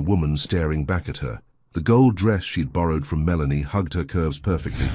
the woman staring back at her. The gold dress she'd borrowed from Melanie hugged her curves perfectly,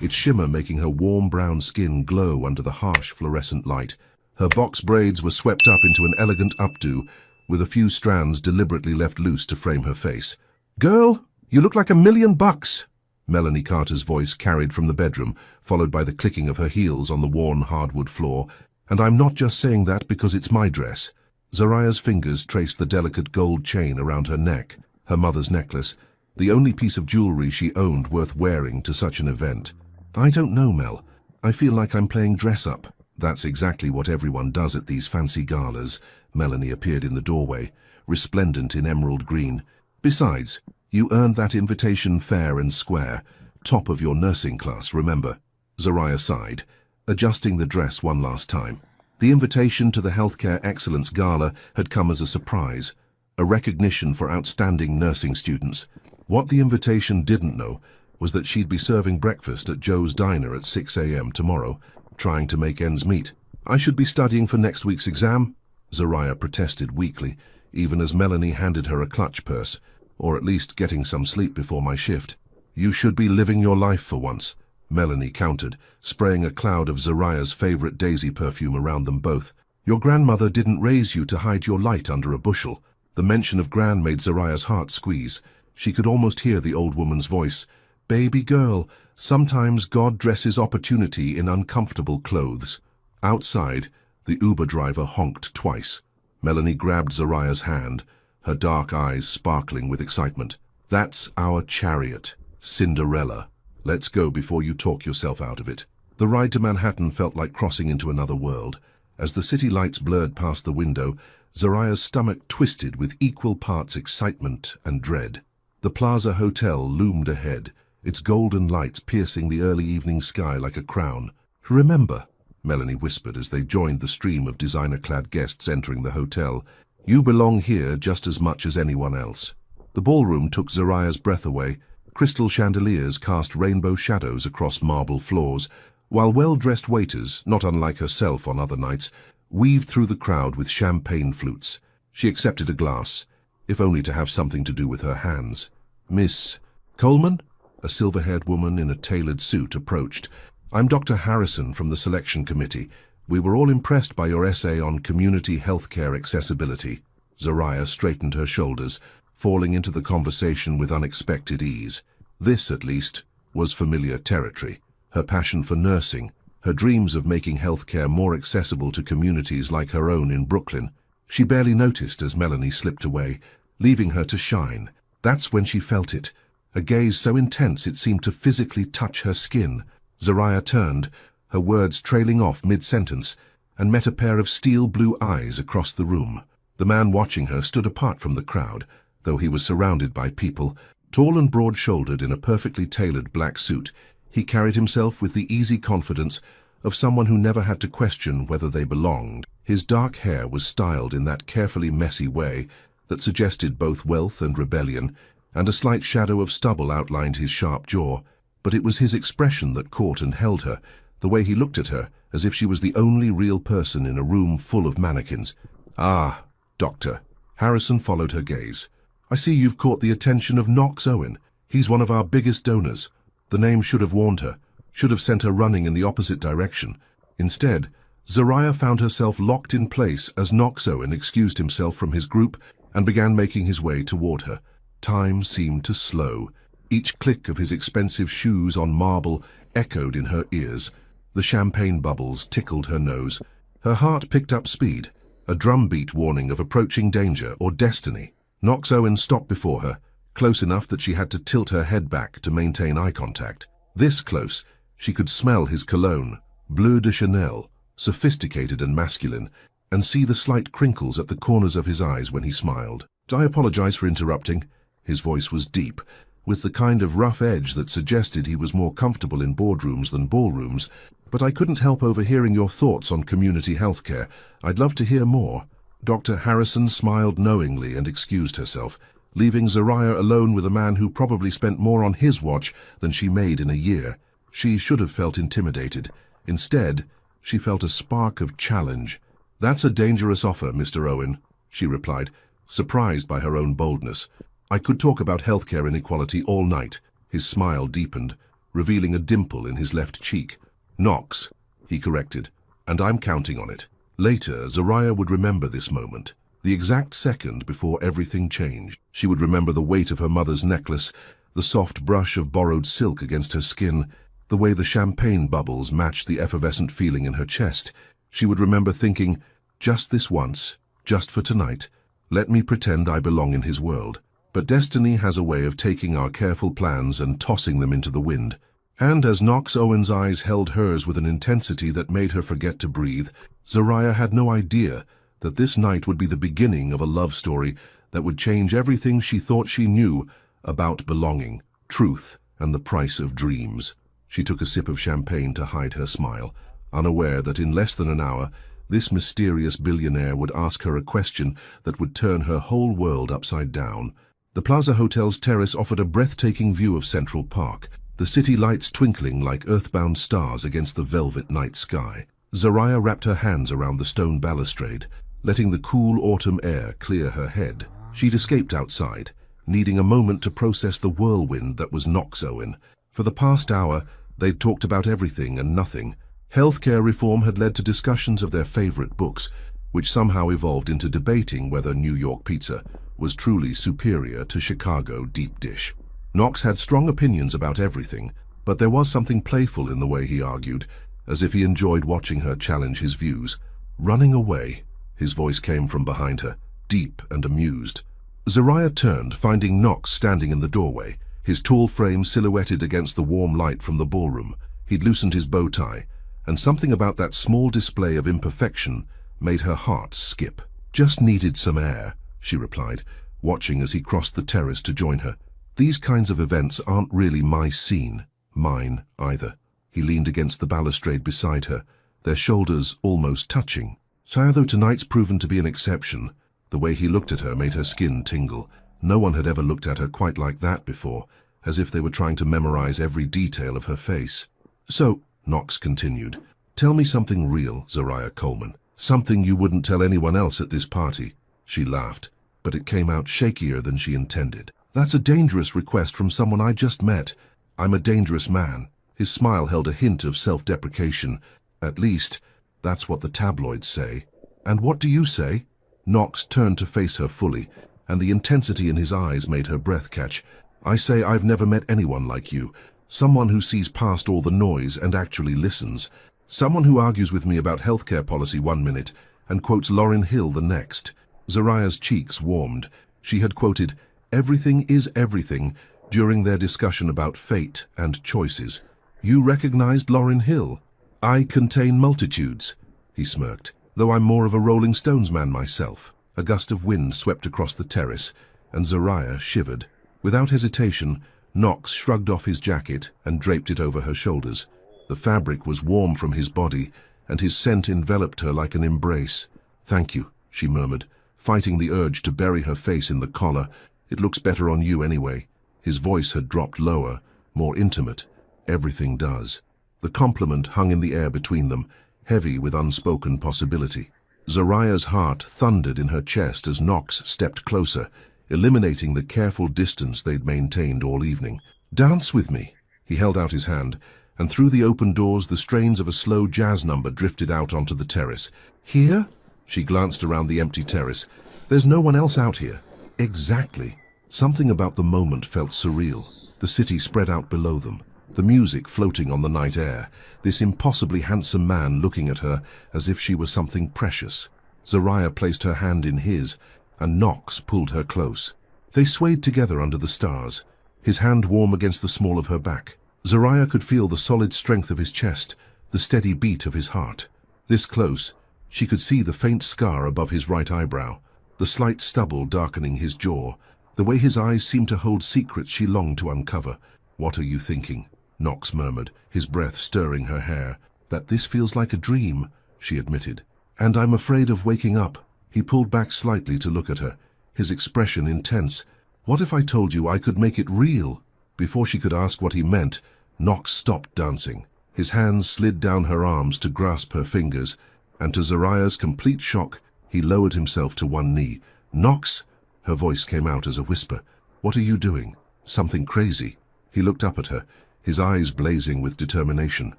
its shimmer making her warm brown skin glow under the harsh fluorescent light. Her box braids were swept up into an elegant updo, with a few strands deliberately left loose to frame her face. "Girl, you look like $1,000,000! Melanie Carter's voice carried from the bedroom, followed by the clicking of her heels on the worn hardwood floor. "And I'm not just saying that because it's my dress." Zariah's fingers traced the delicate gold chain around her neck, her mother's necklace, the only piece of jewelry she owned worth wearing to such an event. "I don't know, Mel. I feel like I'm playing dress-up." "That's exactly what everyone does at these fancy galas." Melanie appeared in the doorway, resplendent in emerald green. "Besides, you earned that invitation fair and square. Top of your nursing class, remember?" Zariah sighed, adjusting the dress one last time. The invitation to the Healthcare Excellence Gala had come as a surprise, a recognition for outstanding nursing students. What the invitation didn't know was that she'd be serving breakfast at Joe's Diner at 6 a.m. tomorrow, trying to make ends meet. "I should be studying for next week's exam," Zariah protested weakly, even as Melanie handed her a clutch purse, "or at least getting some sleep before my shift." "You should be living your life for once," Melanie countered, spraying a cloud of Zariah's favorite daisy perfume around them both. "Your grandmother didn't raise you to hide your light under a bushel." The mention of Gran made Zariah's heart squeeze. She could almost hear the old woman's voice. "Baby girl, sometimes God dresses opportunity in uncomfortable clothes." Outside, the Uber driver honked twice. Melanie grabbed Zariah's hand, her dark eyes sparkling with excitement. "That's our chariot, Cinderella. Let's go before you talk yourself out of it." The ride to Manhattan felt like crossing into another world. As the city lights blurred past the window, Zariah's stomach twisted with equal parts excitement and dread. The Plaza Hotel loomed ahead, its golden lights piercing the early evening sky like a crown. "Remember," Melanie whispered as they joined the stream of designer-clad guests entering the hotel, "you belong here just as much as anyone else." The ballroom took Zariah's breath away. Crystal chandeliers cast rainbow shadows across marble floors, while well-dressed waiters, not unlike herself on other nights, weaved through the crowd with champagne flutes. She accepted a glass, if only to have something to do with her hands. "Miss Coleman?" A silver-haired woman in a tailored suit approached. "I'm Dr. Harrison from the selection committee. We were all impressed by your essay on community healthcare accessibility." Zariah straightened her shoulders, falling into the conversation with unexpected ease. This, at least, was familiar territory. Her passion for nursing, her dreams of making healthcare more accessible to communities like her own in Brooklyn. She barely noticed as Melanie slipped away, leaving her to shine. That's when she felt it, a gaze so intense it seemed to physically touch her skin. Zariah turned, her words trailing off mid-sentence, and met a pair of steel-blue eyes across the room. The man watching her stood apart from the crowd, though he was surrounded by people. Tall and broad-shouldered in a perfectly tailored black suit, he carried himself with the easy confidence of someone who never had to question whether they belonged. His dark hair was styled in that carefully messy way that suggested both wealth and rebellion, and a slight shadow of stubble outlined his sharp jaw. But it was his expression that caught and held her, the way he looked at her, as if she was the only real person in a room full of mannequins. "Ah, Doctor." Harrison followed her gaze. "I see you've caught the attention of Knox Owen. He's one of our biggest donors." The name should have warned her, should have sent her running in the opposite direction. Instead, Zariah found herself locked in place as Knox Owen excused himself from his group and began making his way toward her. Time seemed to slow. Each click of his expensive shoes on marble echoed in her ears. The champagne bubbles tickled her nose. Her heart picked up speed, a drumbeat warning of approaching danger or destiny. Knox Owen stopped before her, close enough that she had to tilt her head back to maintain eye contact. This close, she could smell his cologne, Bleu de Chanel, sophisticated and masculine, and see the slight crinkles at the corners of his eyes when he smiled. "I apologize for interrupting." His voice was deep, with the kind of rough edge that suggested he was more comfortable in boardrooms than ballrooms, "but I couldn't help overhearing your thoughts on community healthcare. I'd love to hear more." Dr. Harrison smiled knowingly and excused herself, leaving Zariah alone with a man who probably spent more on his watch than she made in a year. She should have felt intimidated. Instead, she felt a spark of challenge. "That's a dangerous offer, Mr. Owen," she replied, surprised by her own boldness. I could talk about healthcare inequality all night. His smile deepened, revealing a dimple in his left cheek. Knox, he corrected, and I'm counting on it. Later, Zariah would remember this moment, the exact second before everything changed. She would remember the weight of her mother's necklace, the soft brush of borrowed silk against her skin, the way the champagne bubbles matched the effervescent feeling in her chest. She would remember thinking, just this once, just for tonight, let me pretend I belong in his world. But destiny has a way of taking our careful plans and tossing them into the wind. And as Knox Owen's eyes held hers with an intensity that made her forget to breathe, Zariah had no idea that this night would be the beginning of a love story that would change everything she thought she knew about belonging, truth, and the price of dreams. She took a sip of champagne to hide her smile, unaware that in less than an hour, this mysterious billionaire would ask her a question that would turn her whole world upside down. The Plaza Hotel's terrace offered a breathtaking view of Central Park, the city lights twinkling like earthbound stars against the velvet night sky. Zariah wrapped her hands around the stone balustrade, letting the cool autumn air clear her head. She'd escaped outside, needing a moment to process the whirlwind that was Knox Owen. For the past hour, they'd talked about everything and nothing. Healthcare reform had led to discussions of their favorite books, which somehow evolved into debating whether New York pizza was truly superior to Chicago deep dish. Knox had strong opinions about everything, but there was something playful in the way he argued, as if he enjoyed watching her challenge his views. Running away, his voice came from behind her, deep and amused. Zariah turned, finding Knox standing in the doorway, his tall frame silhouetted against the warm light from the ballroom. He'd loosened his bow tie, and something about that small display of imperfection made her heart skip. Just needed some air, she replied, watching as he crossed the terrace to join her. These kinds of events aren't really my scene, mine either. He leaned against the balustrade beside her, their shoulders almost touching. So though tonight's proven to be an exception, the way he looked at her made her skin tingle. No one had ever looked at her quite like that before, as if they were trying to memorize every detail of her face. So, Knox continued, tell me something real, Zariah Coleman. Something you wouldn't tell anyone else at this party. She laughed, but it came out shakier than she intended. That's a dangerous request from someone I just met. I'm a dangerous man. His smile held a hint of self-deprecation. At least, that's what the tabloids say. And what do you say? Knox turned to face her fully, and the intensity in his eyes made her breath catch. I say I've never met anyone like you. Someone who sees past all the noise and actually listens. Someone who argues with me about healthcare policy one minute and quotes Lauryn Hill the next. Zariah's cheeks warmed. She had quoted, "Everything is everything," during their discussion about fate and choices. You recognized Lauryn Hill? I contain multitudes, he smirked, though I'm more of a Rolling Stones man myself. A gust of wind swept across the terrace, and Zariah shivered. Without hesitation, Knox shrugged off his jacket and draped it over her shoulders. The fabric was warm from his body, and his scent enveloped her like an embrace. Thank you, she murmured, fighting the urge to bury her face in the collar. It looks better on you anyway. His voice had dropped lower, more intimate. Everything does. The compliment hung in the air between them, heavy with unspoken possibility. Zariah's heart thundered in her chest as Knox stepped closer, eliminating the careful distance they'd maintained all evening. Dance with me. He held out his hand, and through the open doors the strains of a slow jazz number drifted out onto the terrace. Here? She glanced around the empty terrace. There's no one else out here. Exactly. Something about the moment felt surreal. The city spread out below them, the music floating on the night air, this impossibly handsome man looking at her as if she were something precious. Zariah placed her hand in his, and Knox pulled her close. They swayed together under the stars, his hand warm against the small of her back. Zariah could feel the solid strength of his chest, the steady beat of his heart. This close, she could see the faint scar above his right eyebrow, the slight stubble darkening his jaw, the way his eyes seemed to hold secrets she longed to uncover. What are you thinking? Knox murmured, his breath stirring her hair. That this feels like a dream, she admitted. And I'm afraid of waking up. He pulled back slightly to look at her, his expression intense. What if I told you I could make it real? Before she could ask what he meant, Knox stopped dancing. His hands slid down her arms to grasp her fingers, and to Zariah's complete shock, he lowered himself to one knee. Knox! Her voice came out as a whisper. What are you doing? Something crazy. He looked up at her, his eyes blazing with determination.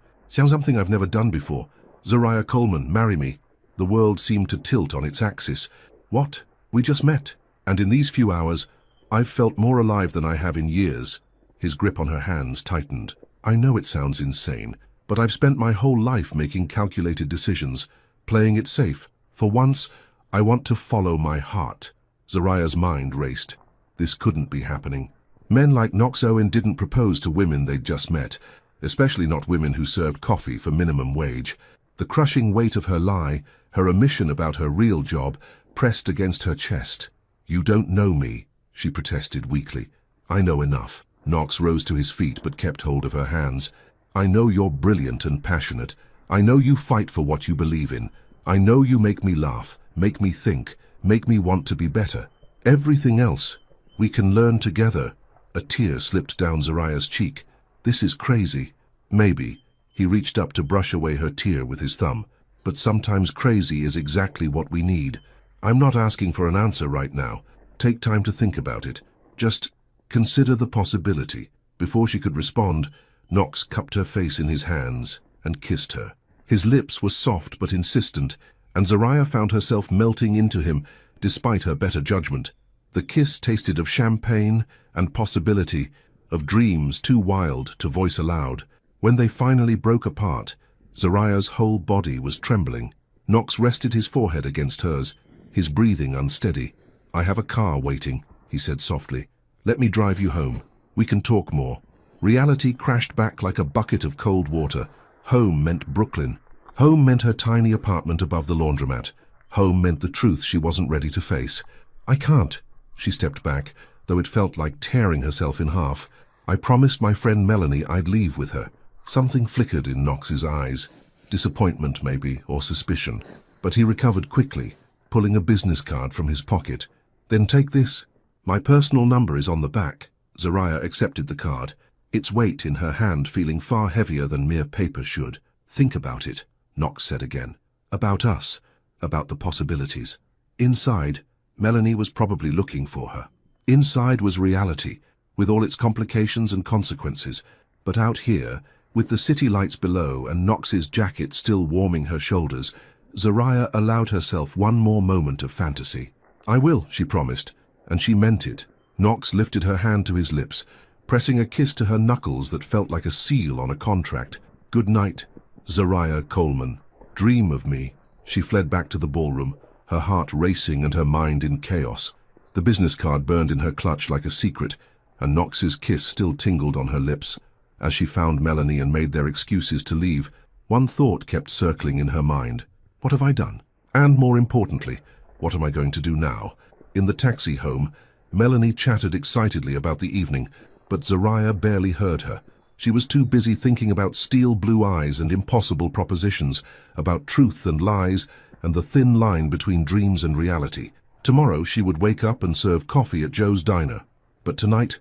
Something I've never done before. Zariah Coleman, marry me. The world seemed to tilt on its axis. What? We just met. And in these few hours, I've felt more alive than I have in years. His grip on her hands tightened. I know it sounds insane, but I've spent my whole life making calculated decisions, playing it safe. For once, I want to follow my heart. Zariah's mind raced. This couldn't be happening. Men like Knox Owen didn't propose to women they'd just met, especially not women who served coffee for minimum wage. The crushing weight of her lie, her omission about her real job, pressed against her chest. You don't know me, she protested weakly. I know enough. Knox rose to his feet but kept hold of her hands. I know you're brilliant and passionate. I know you fight for what you believe in. I know you make me laugh, make me think, make me want to be better. Everything else, we can learn together. A tear slipped down Zariah's cheek. This is crazy. Maybe. He reached up to brush away her tear with his thumb. But sometimes crazy is exactly what we need. I'm not asking for an answer right now. Take time to think about it. Just consider the possibility. Before she could respond, Knox cupped her face in his hands and kissed her. His lips were soft but insistent, and Zariah found herself melting into him despite her better judgment. The kiss tasted of champagne and possibility, of dreams too wild to voice aloud. When they finally broke apart, Zariah's whole body was trembling. Knox rested his forehead against hers, his breathing unsteady. I have a car waiting, he said softly. Let me drive you home. We can talk more. Reality crashed back like a bucket of cold water. Home meant Brooklyn. Home meant her tiny apartment above the laundromat. Home meant the truth she wasn't ready to face. I can't. She stepped back, though it felt like tearing herself in half. I promised my friend Melanie I'd leave with her. Something flickered in Knox's eyes. Disappointment, maybe, or suspicion. But he recovered quickly, pulling a business card from his pocket. Then take this. My personal number is on the back. Zariah accepted the card, its weight in her hand feeling far heavier than mere paper should. Think about it, Knox said again. About us. About the possibilities. Inside, Melanie was probably looking for her. Inside was reality, with all its complications and consequences. But out here, with the city lights below and Knox's jacket still warming her shoulders, Zariah allowed herself one more moment of fantasy. I will, she promised, and she meant it. Knox lifted her hand to his lips, pressing a kiss to her knuckles that felt like a seal on a contract. Good night, Zariah Coleman. Dream of me. She fled back to the ballroom, her heart racing and her mind in chaos. The business card burned in her clutch like a secret, and Knox's kiss still tingled on her lips. As she found Melanie and made their excuses to leave, one thought kept circling in her mind. What have I done? And more importantly, what am I going to do now? In the taxi home, Melanie chattered excitedly about the evening, but Zariah barely heard her. She was too busy thinking about steel blue eyes and impossible propositions, about truth and lies, and the thin line between dreams and reality. Tomorrow she would wake up and serve coffee at Joe's diner. But tonight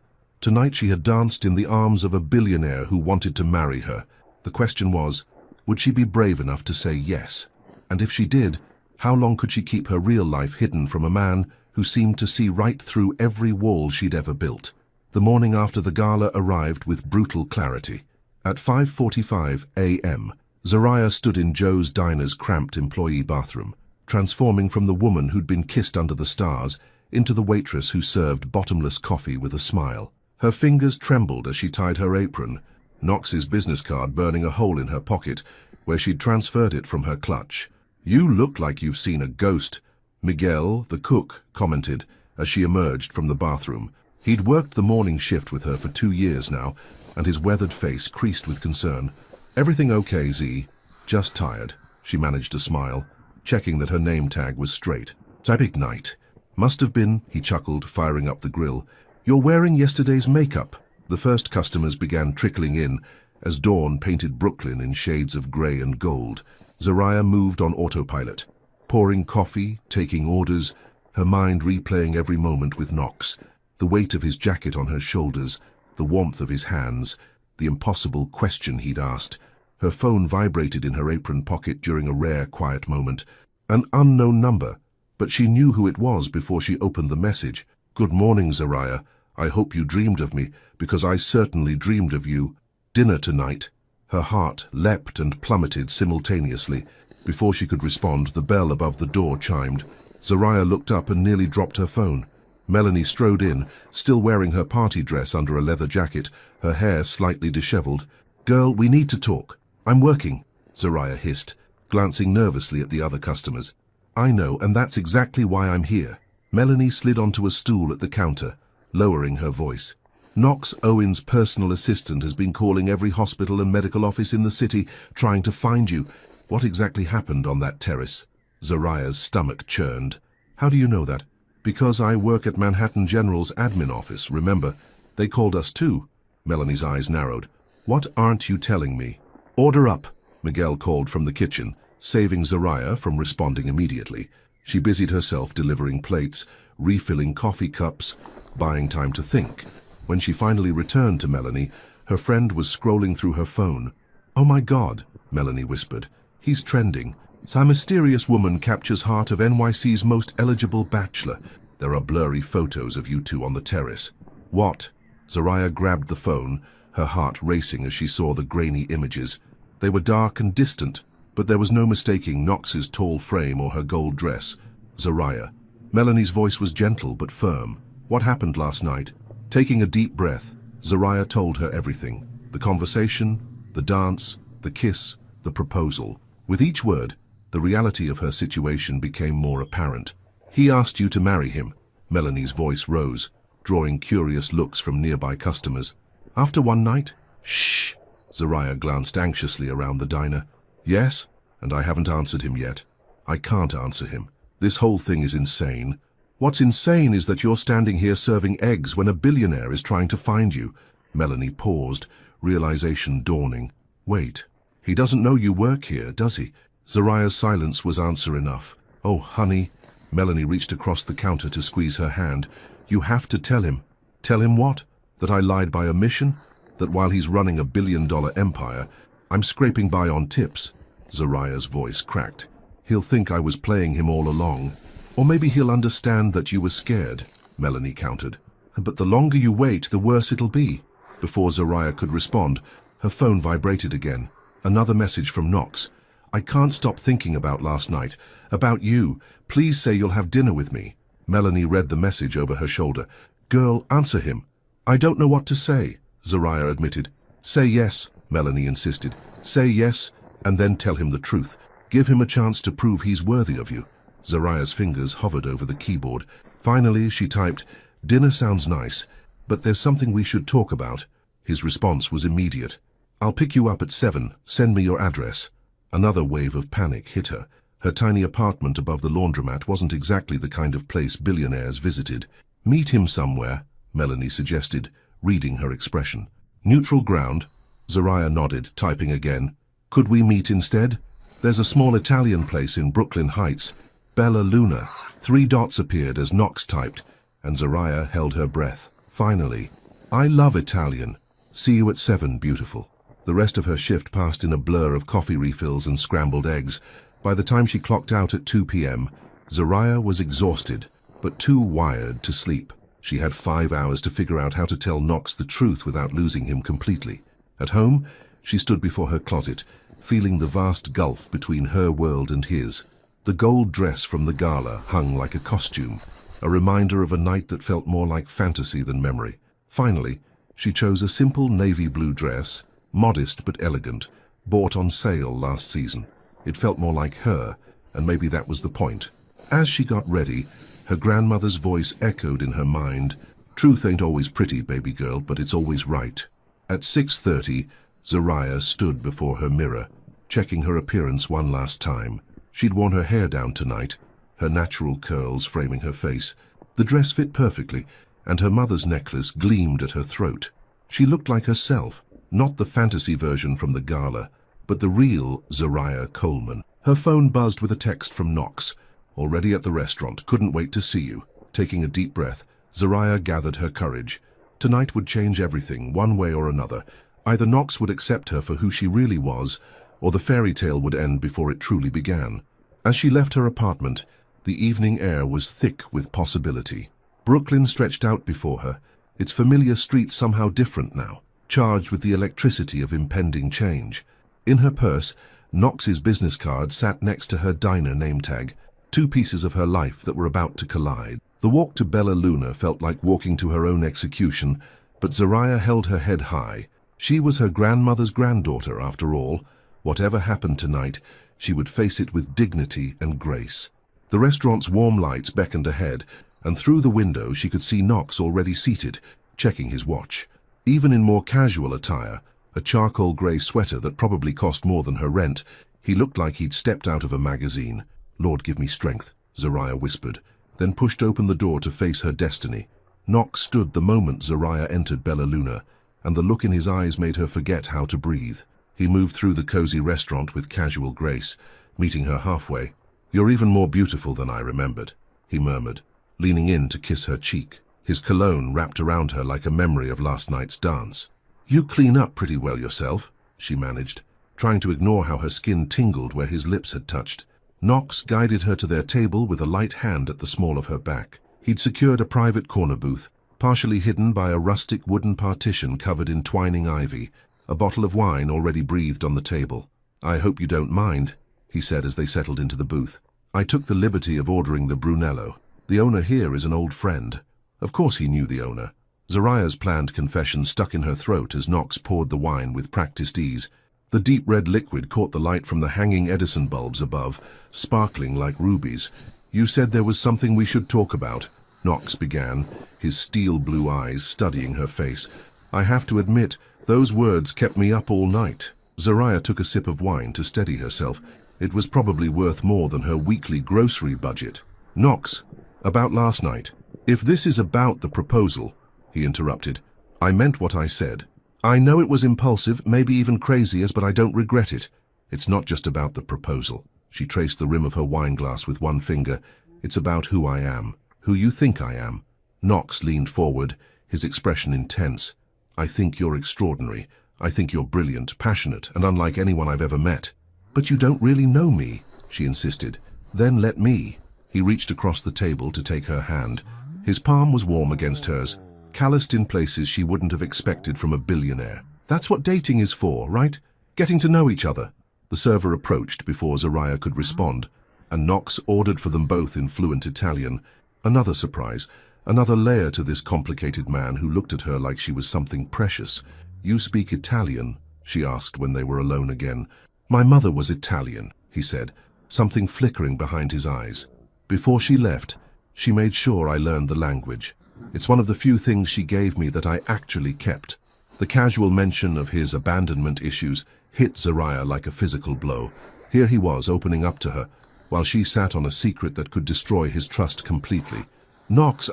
she had danced in the arms of a billionaire who wanted to marry her. The question was, would she be brave enough to say yes? And if she did, how long could she keep her real life hidden from a man who seemed to see right through every wall she'd ever built? The morning after the gala arrived with brutal clarity. At 5:45 a.m., Zariah stood in Joe's diner's cramped employee bathroom, transforming from the woman who'd been kissed under the stars into the waitress who served bottomless coffee with a smile. Her fingers trembled as she tied her apron, Knox's business card burning a hole in her pocket where she'd transferred it from her clutch. You look like you've seen a ghost, Miguel, the cook, commented as she emerged from the bathroom. He'd worked the morning shift with her for 2 years now, and his weathered face creased with concern. Everything okay, Z? Just tired, she managed to smile, checking that her name tag was straight. Typic night. Must have been, he chuckled, firing up the grill. You're wearing yesterday's makeup. The first customers began trickling in as dawn painted Brooklyn in shades of grey and gold. Zariah moved on autopilot, pouring coffee, taking orders, her mind replaying every moment with Knox. The weight of his jacket on her shoulders, the warmth of his hands, the impossible question he'd asked. Her phone vibrated in her apron pocket during a rare, quiet moment. An unknown number, but she knew who it was before she opened the message. Good morning, Zariah. I hope you dreamed of me, because I certainly dreamed of you. Dinner tonight." Her heart leapt and plummeted simultaneously. Before she could respond, the bell above the door chimed. Zariah looked up and nearly dropped her phone. Melanie strode in, still wearing her party dress under a leather jacket, her hair slightly disheveled. "Girl, we need to talk." "I'm working," Zariah hissed, glancing nervously at the other customers. "I know, and that's exactly why I'm here." Melanie slid onto a stool at the counter, lowering her voice. "Knox, Owen's personal assistant, has been calling every hospital and medical office in the city, trying to find you. What exactly happened on that terrace?" Zariah's stomach churned. "How do you know that?" "Because I work at Manhattan General's admin office, remember? They called us too." Melanie's eyes narrowed. "What aren't you telling me?" "Order up," Miguel called from the kitchen, saving Zariah from responding immediately. She busied herself delivering plates, refilling coffee cups, buying time to think. When she finally returned to Melanie, her friend was scrolling through her phone. "Oh my God," Melanie whispered. "He's trending. Some mysterious woman captures heart of NYC's most eligible bachelor. There are blurry photos of you two on the terrace." "What?" Zariah grabbed the phone, her heart racing as she saw the grainy images. They were dark and distant, but there was no mistaking Knox's tall frame or her gold dress. "Zariah." Melanie's voice was gentle but firm. "What happened last night?" Taking a deep breath, Zariah told her everything. The conversation, the dance, the kiss, the proposal. With each word, the reality of her situation became more apparent. "He asked you to marry him." Melanie's voice rose, drawing curious looks from nearby customers. "After one night?" "Shh!" Zariah glanced anxiously around the diner. "Yes, and I haven't answered him yet. I can't answer him. This whole thing is insane. What's insane is that you're standing here serving eggs when a billionaire is trying to find you." Melanie paused, realization dawning. "Wait, he doesn't know you work here, does he?" Zariah's silence was answer enough. "Oh, honey." Melanie reached across the counter to squeeze her hand. "You have to tell him." "Tell him what? That I lied by omission? That while he's running $1 billion empire, I'm scraping by on tips?" Zariah's voice cracked. "He'll think I was playing him all along. Or maybe he'll understand that you were scared," Melanie countered. "But the longer you wait, the worse it'll be." Before Zariah could respond, her phone vibrated again. Another message from Knox. "I can't stop thinking about last night. About you. Please say you'll have dinner with me." Melanie read the message over her shoulder. "Girl, answer him." "I don't know what to say," Zariah admitted. "Say yes," Melanie insisted. "Say yes, and then tell him the truth. Give him a chance to prove he's worthy of you." Zariah's fingers hovered over the keyboard. Finally, she typed, "Dinner sounds nice, but there's something we should talk about." His response was immediate. "I'll pick you up at 7. Send me your address." Another wave of panic hit her. Her tiny apartment above the laundromat wasn't exactly the kind of place billionaires visited. "Meet him somewhere," Melanie suggested, reading her expression. "Neutral ground?" Zariah nodded, typing again. "Could we meet instead? There's a small Italian place in Brooklyn Heights. Bella Luna." 3 dots appeared as Knox typed, and Zariah held her breath. Finally, "I love Italian. See you at 7, beautiful." The rest of her shift passed in a blur of coffee refills and scrambled eggs. By the time she clocked out at 2 p.m., Zariah was exhausted, but too wired to sleep. She had 5 hours to figure out how to tell Knox the truth without losing him completely. At home, she stood before her closet, feeling the vast gulf between her world and his. The gold dress from the gala hung like a costume, a reminder of a night that felt more like fantasy than memory. Finally, she chose a simple navy blue dress, modest but elegant, bought on sale last season. It felt more like her, and maybe that was the point. As she got ready, her grandmother's voice echoed in her mind. "Truth ain't always pretty, baby girl, but it's always right." At 6:30, Zariah stood before her mirror, checking her appearance one last time. She'd worn her hair down tonight, her natural curls framing her face. The dress fit perfectly, and her mother's necklace gleamed at her throat. She looked like herself, not the fantasy version from the gala, but the real Zariah Coleman. Her phone buzzed with a text from Knox. "Already at the restaurant, couldn't wait to see you." Taking a deep breath, Zariah gathered her courage. Tonight would change everything, one way or another. Either Knox would accept her for who she really was, or the fairy tale would end before it truly began. As she left her apartment, the evening air was thick with possibility. Brooklyn stretched out before her, its familiar street somehow different now, charged with the electricity of impending change. In her purse, Knox's business card sat next to her diner name tag, two pieces of her life that were about to collide. The walk to Bella Luna felt like walking to her own execution, but Zariah held her head high. She was her grandmother's granddaughter, after all. Whatever happened tonight, she would face it with dignity and grace. The restaurant's warm lights beckoned ahead, and through the window she could see Knox already seated, checking his watch. Even in more casual attire, a charcoal grey sweater that probably cost more than her rent, he looked like he'd stepped out of a magazine. "Lord, give me strength," Zariah whispered, then pushed open the door to face her destiny. Knox stood the moment Zariah entered Bella Luna, and the look in his eyes made her forget how to breathe. He moved through the cozy restaurant with casual grace, meeting her halfway. "You're even more beautiful than I remembered," he murmured, leaning in to kiss her cheek, his cologne wrapped around her like a memory of last night's dance. "You clean up pretty well yourself," she managed, trying to ignore how her skin tingled where his lips had touched. Knox guided her to their table with a light hand at the small of her back. He'd secured a private corner booth, partially hidden by a rustic wooden partition covered in twining ivy, a bottle of wine already breathed on the table. "I hope you don't mind," he said as they settled into the booth. "I took the liberty of ordering the Brunello. The owner here is an old friend." Of course he knew the owner. Zariah's planned confession stuck in her throat as Knox poured the wine with practiced ease. The deep red liquid caught the light from the hanging Edison bulbs above, sparkling like rubies. "You said there was something we should talk about," Knox began, his steel blue eyes studying her face. "I have to admit, those words kept me up all night." Zariah took a sip of wine to steady herself. It was probably worth more than her weekly grocery budget. "Knox, about last night. If this is about the proposal," he interrupted, "I meant what I said. I know it was impulsive, maybe even crazy, but I don't regret it. It's not just about the proposal." She traced the rim of her wineglass with one finger. "It's about who I am, who you think I am." Knox leaned forward, his expression intense. "I think you're extraordinary. I think you're brilliant, passionate, and unlike anyone I've ever met." "But you don't really know me," she insisted. "Then let me." He reached across the table to take her hand. His palm was warm against hers, calloused in places she wouldn't have expected from a billionaire. "That's what dating is for, right? Getting to know each other." The server approached before Zariah could respond, and Knox ordered for them both in fluent Italian. Another surprise, another layer to this complicated man who looked at her like she was something precious. "You speak Italian?" she asked when they were alone again. "My mother was Italian," he said, something flickering behind his eyes. "Before she left, she made sure I learned the language. It's one of the few things she gave me that I actually kept." The casual mention of his abandonment issues hit Zariah like a physical blow. Here he was opening up to her, while she sat on a secret that could destroy his trust completely. "Knox,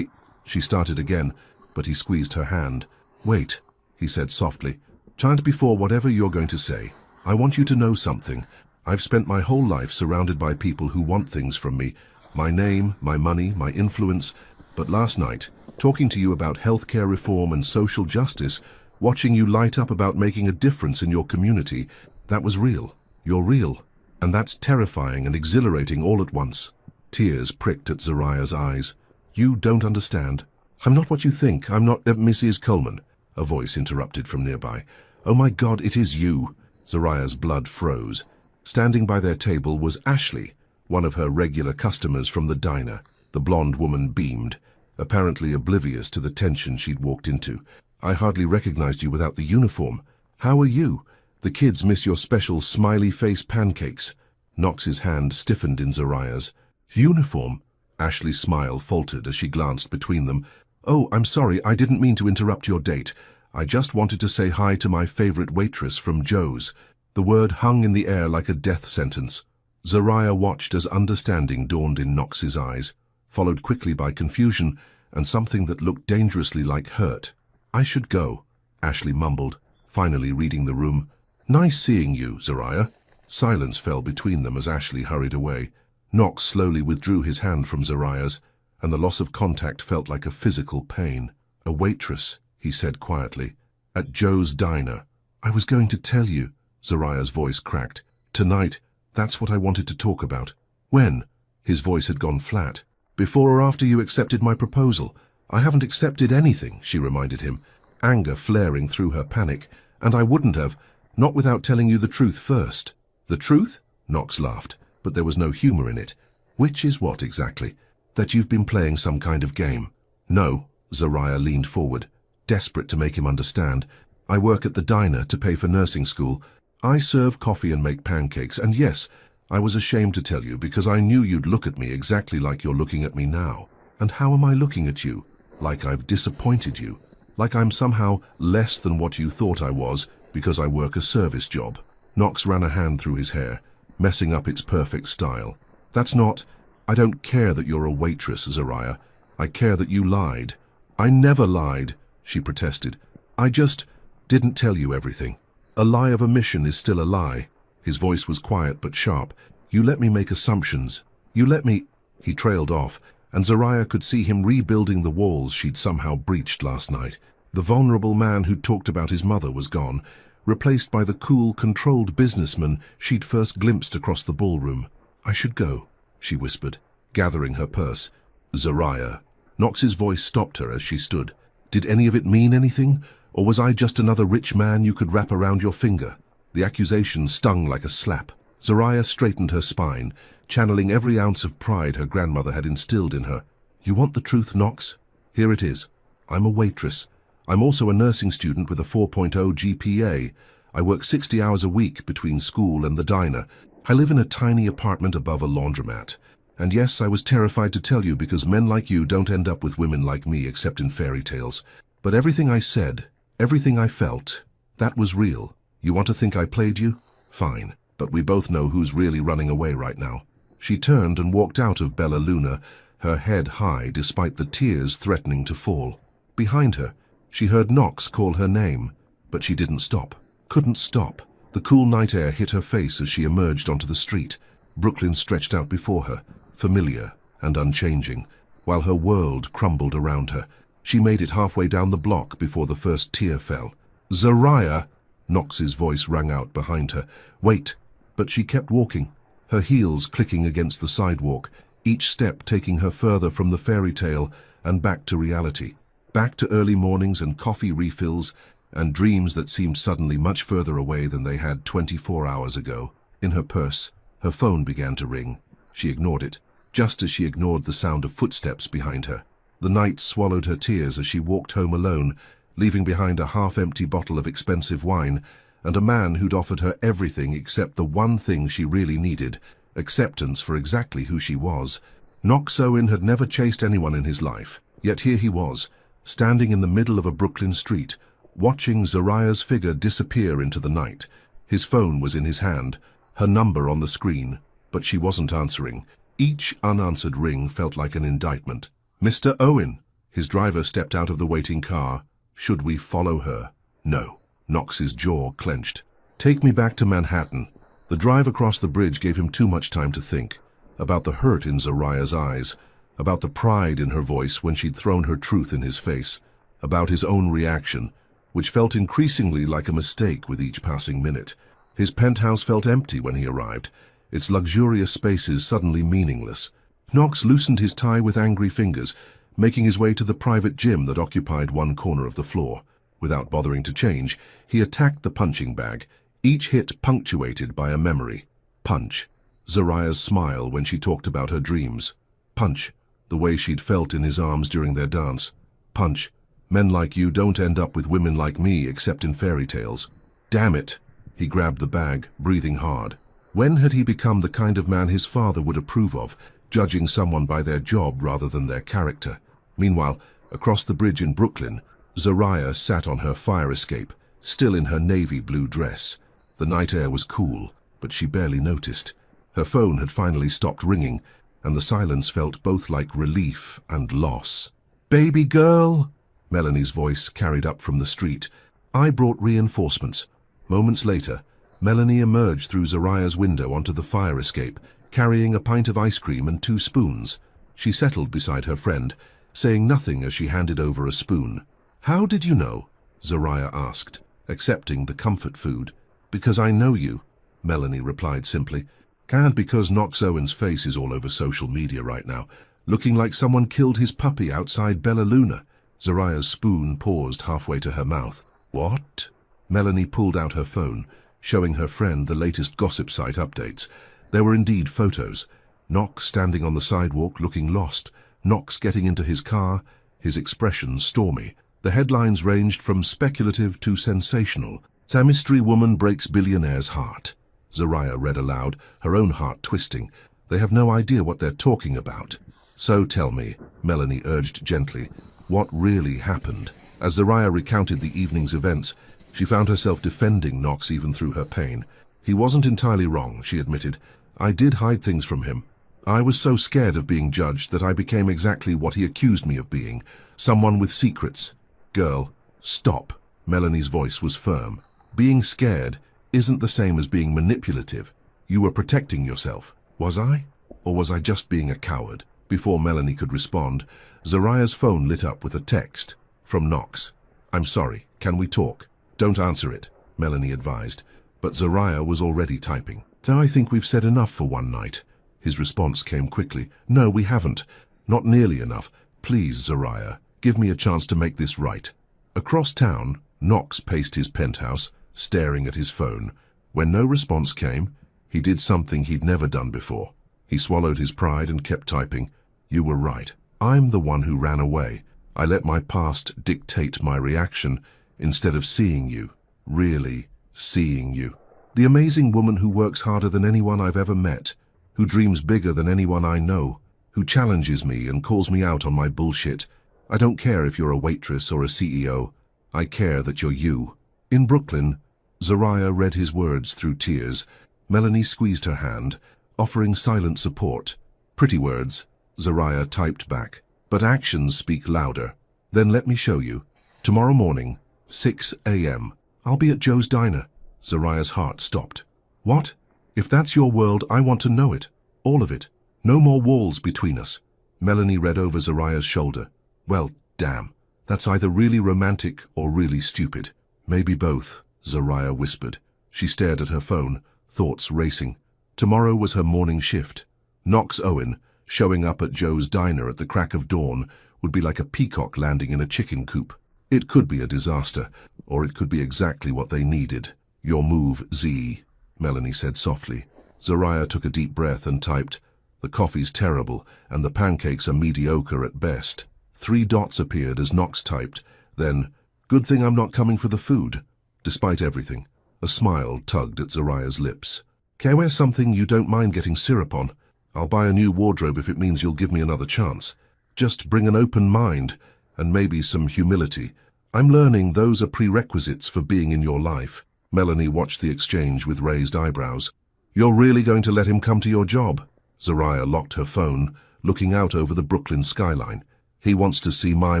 she started again, but he squeezed her hand. "Wait," he said softly. "Chant before whatever you're going to say. I want you to know something. I've spent my whole life surrounded by people who want things from me. My name, my money, my influence. But last night, talking to you about healthcare reform and social justice, watching you light up about making a difference in your community, that was real. You're real. And that's terrifying and exhilarating all at once." Tears pricked at Zariah's eyes. "You don't understand. I'm not what you think. I'm not Mrs. Coleman," a voice interrupted from nearby. "Oh my God, it is you." Zariah's blood froze. Standing by their table was Ashley, one of her regular customers from the diner. The blonde woman beamed, apparently oblivious to the tension she'd walked into. "I hardly recognized you without the uniform. How are you? The kids miss your special smiley face pancakes." Knox's hand stiffened in Zariah's. "Uniform?" Ashley's smile faltered as she glanced between them. "Oh, I'm sorry, I didn't mean to interrupt your date. I just wanted to say hi to my favorite waitress from Joe's." The word hung in the air like a death sentence. Zariah watched as understanding dawned in Knox's eyes, followed quickly by confusion and something that looked dangerously like hurt. "I should go," Ashley mumbled, finally reading the room. "Nice seeing you, Zariah." Silence fell between them as Ashley hurried away. Knox slowly withdrew his hand from Zariah's, and the loss of contact felt like a physical pain. "A waitress," he said quietly, "at Joe's diner." "I was going to tell you," Zariah's voice cracked. "Tonight, that's what I wanted to talk about." "When?" His voice had gone flat. "Before or after you accepted my proposal? I haven't accepted anything, she reminded him, anger flaring through her panic. And I wouldn't have, not without telling you the truth first. The truth? Knox laughed, but there was no humor in it. Which is what exactly? That you've been playing some kind of game. No, Zariah leaned forward, desperate to make him understand. I work at the diner to pay for nursing school. I serve coffee and make pancakes, and yes, I was ashamed to tell you because I knew you'd look at me exactly like you're looking at me now. And how am I looking at you? Like I've disappointed you. Like I'm somehow less than what you thought I was because I work a service job. Knox ran a hand through his hair, messing up its perfect style. That's not... I don't care that you're a waitress, Zariah. I care that you lied. I never lied, she protested. I just didn't tell you everything. A lie of omission is still a lie. His voice was quiet but sharp. You let me make assumptions. You let me... He trailed off, and Zariah could see him rebuilding the walls she'd somehow breached last night. The vulnerable man who'd talked about his mother was gone, replaced by the cool, controlled businessman she'd first glimpsed across the ballroom. I should go, she whispered, gathering her purse. Zariah. Knox's voice stopped her as she stood. Did any of it mean anything? Or was I just another rich man you could wrap around your finger? The accusation stung like a slap. Zariah straightened her spine, channeling every ounce of pride her grandmother had instilled in her. You want the truth, Knox? Here it is. I'm a waitress. I'm also a nursing student with a 4.0 GPA. I work 60 hours a week between school and the diner. I live in a tiny apartment above a laundromat. And yes, I was terrified to tell you because men like you don't end up with women like me except in fairy tales. But everything I said, everything I felt, that was real. You want to think I played you? Fine. But we both know who's really running away right now. She turned and walked out of Bella Luna, her head high despite the tears threatening to fall. Behind her, she heard Knox call her name, but she didn't stop. Couldn't stop. The cool night air hit her face as she emerged onto the street. Brooklyn stretched out before her, familiar and unchanging, while her world crumbled around her. She made it halfway down the block before the first tear fell. Zariah! Knox's voice rang out behind her. Wait! But she kept walking, her heels clicking against the sidewalk, each step taking her further from the fairy tale and back to reality. Back to early mornings and coffee refills and dreams that seemed suddenly much further away than they had 24 hours ago. In her purse, her phone began to ring. She ignored it, just as she ignored the sound of footsteps behind her. The night swallowed her tears as she walked home alone, leaving behind a half-empty bottle of expensive wine and a man who'd offered her everything except the one thing she really needed, acceptance for exactly who she was. Knox Owen had never chased anyone in his life, yet here he was, standing in the middle of a Brooklyn street, watching Zariah's figure disappear into the night. His phone was in his hand, her number on the screen, but she wasn't answering. Each unanswered ring felt like an indictment. Mr. Owen! His driver stepped out of the waiting car. Should we follow her? No. Knox's jaw clenched. Take me back to Manhattan. The drive across the bridge gave him too much time to think. About the hurt in Zariah's eyes, about the pride in her voice when she'd thrown her truth in his face, about his own reaction, which felt increasingly like a mistake with each passing minute. His penthouse felt empty when he arrived, its luxurious spaces suddenly meaningless. Knox loosened his tie with angry fingers, making his way to the private gym that occupied one corner of the floor. Without bothering to change, he attacked the punching bag, each hit punctuated by a memory. Punch. Zariah's smile when she talked about her dreams. Punch. The way she'd felt in his arms during their dance. Punch. Men like you don't end up with women like me except in fairy tales. Damn it. He grabbed the bag, breathing hard. When had he become the kind of man his father would approve of, judging someone by their job rather than their character? Meanwhile, across the bridge in Brooklyn, Zariah sat on her fire escape, still in her navy blue dress. The night air was cool, but she barely noticed. Her phone had finally stopped ringing, and the silence felt both like relief and loss. "Baby girl!" Melanie's voice carried up from the street. "I brought reinforcements." Moments later, Melanie emerged through Zariah's window onto the fire escape, carrying a pint of ice cream and 2 spoons. She settled beside her friend, saying nothing as she handed over a spoon. "How did you know?" Zariah asked, accepting the comfort food. "Because I know you," Melanie replied simply. "And because Knox Owen's face is all over social media right now. looking like someone killed his puppy outside Bella Luna. Zariah's spoon paused halfway to her mouth. What? Melanie pulled out her phone, showing her friend the latest gossip site updates. There were indeed photos. Knox standing on the sidewalk looking lost, Knox getting into his car, his expression stormy. The headlines ranged from speculative to sensational. "A mystery woman breaks billionaire's heart." Zariah read aloud, her own heart twisting. They have no idea what they're talking about. So tell me, Melanie urged gently, what really happened? As Zariah recounted the evening's events, she found herself defending Knox even through her pain. He wasn't entirely wrong, she admitted. I did hide things from him. I was so scared of being judged that I became exactly what he accused me of being, someone with secrets. Girl, stop. Melanie's voice was firm. Being scared isn't the same as being manipulative. You were protecting yourself. Was I? Or was I just being a coward? Before Melanie could respond, Zariah's phone lit up with a text from Knox. I'm sorry, can we talk? Don't answer it, Melanie advised, but Zariah was already typing. So I think we've said enough for one night. His response came quickly. No, we haven't. Not nearly enough. Please, Zariah, give me a chance to make this right. Across town, Knox paced his penthouse, staring at his phone. When no response came, he did something he'd never done before. He swallowed his pride and kept typing. You were right. I'm the one who ran away. I let my past dictate my reaction instead of seeing you, really seeing you. The amazing woman who works harder than anyone I've ever met, who dreams bigger than anyone I know, who challenges me and calls me out on my bullshit. I don't care if you're a waitress or a CEO. I care that you're you. In Brooklyn, Zariah read his words through tears. Melanie squeezed her hand, offering silent support. Pretty words, Zariah typed back, but actions speak louder. Then let me show you. Tomorrow morning, 6 a.m. I'll be at Joe's Diner. Zariah's heart stopped. What? If that's your world, I want to know it. All of it. No more walls between us. Melanie read over Zariah's shoulder. Well, damn. That's either really romantic or really stupid. Maybe both, Zariah whispered. She stared at her phone, thoughts racing. Tomorrow was her morning shift. Knox Owen, showing up at Joe's Diner at the crack of dawn, would be like a peacock landing in a chicken coop. It could be a disaster, or it could be exactly what they needed. Your move, Z, Melanie said softly. Zariah took a deep breath and typed, the coffee's terrible, and the pancakes are mediocre at best. 3 dots appeared as Knox typed, then, good thing I'm not coming for the food. Despite everything, a smile tugged at Zariah's lips. Can I wear something you don't mind getting syrup on? I'll buy a new wardrobe if it means you'll give me another chance. Just bring an open mind, and maybe some humility. I'm learning those are prerequisites for being in your life. Melanie watched the exchange with raised eyebrows. You're really going to let him come to your job? Zariah locked her phone, looking out over the Brooklyn skyline. He wants to see my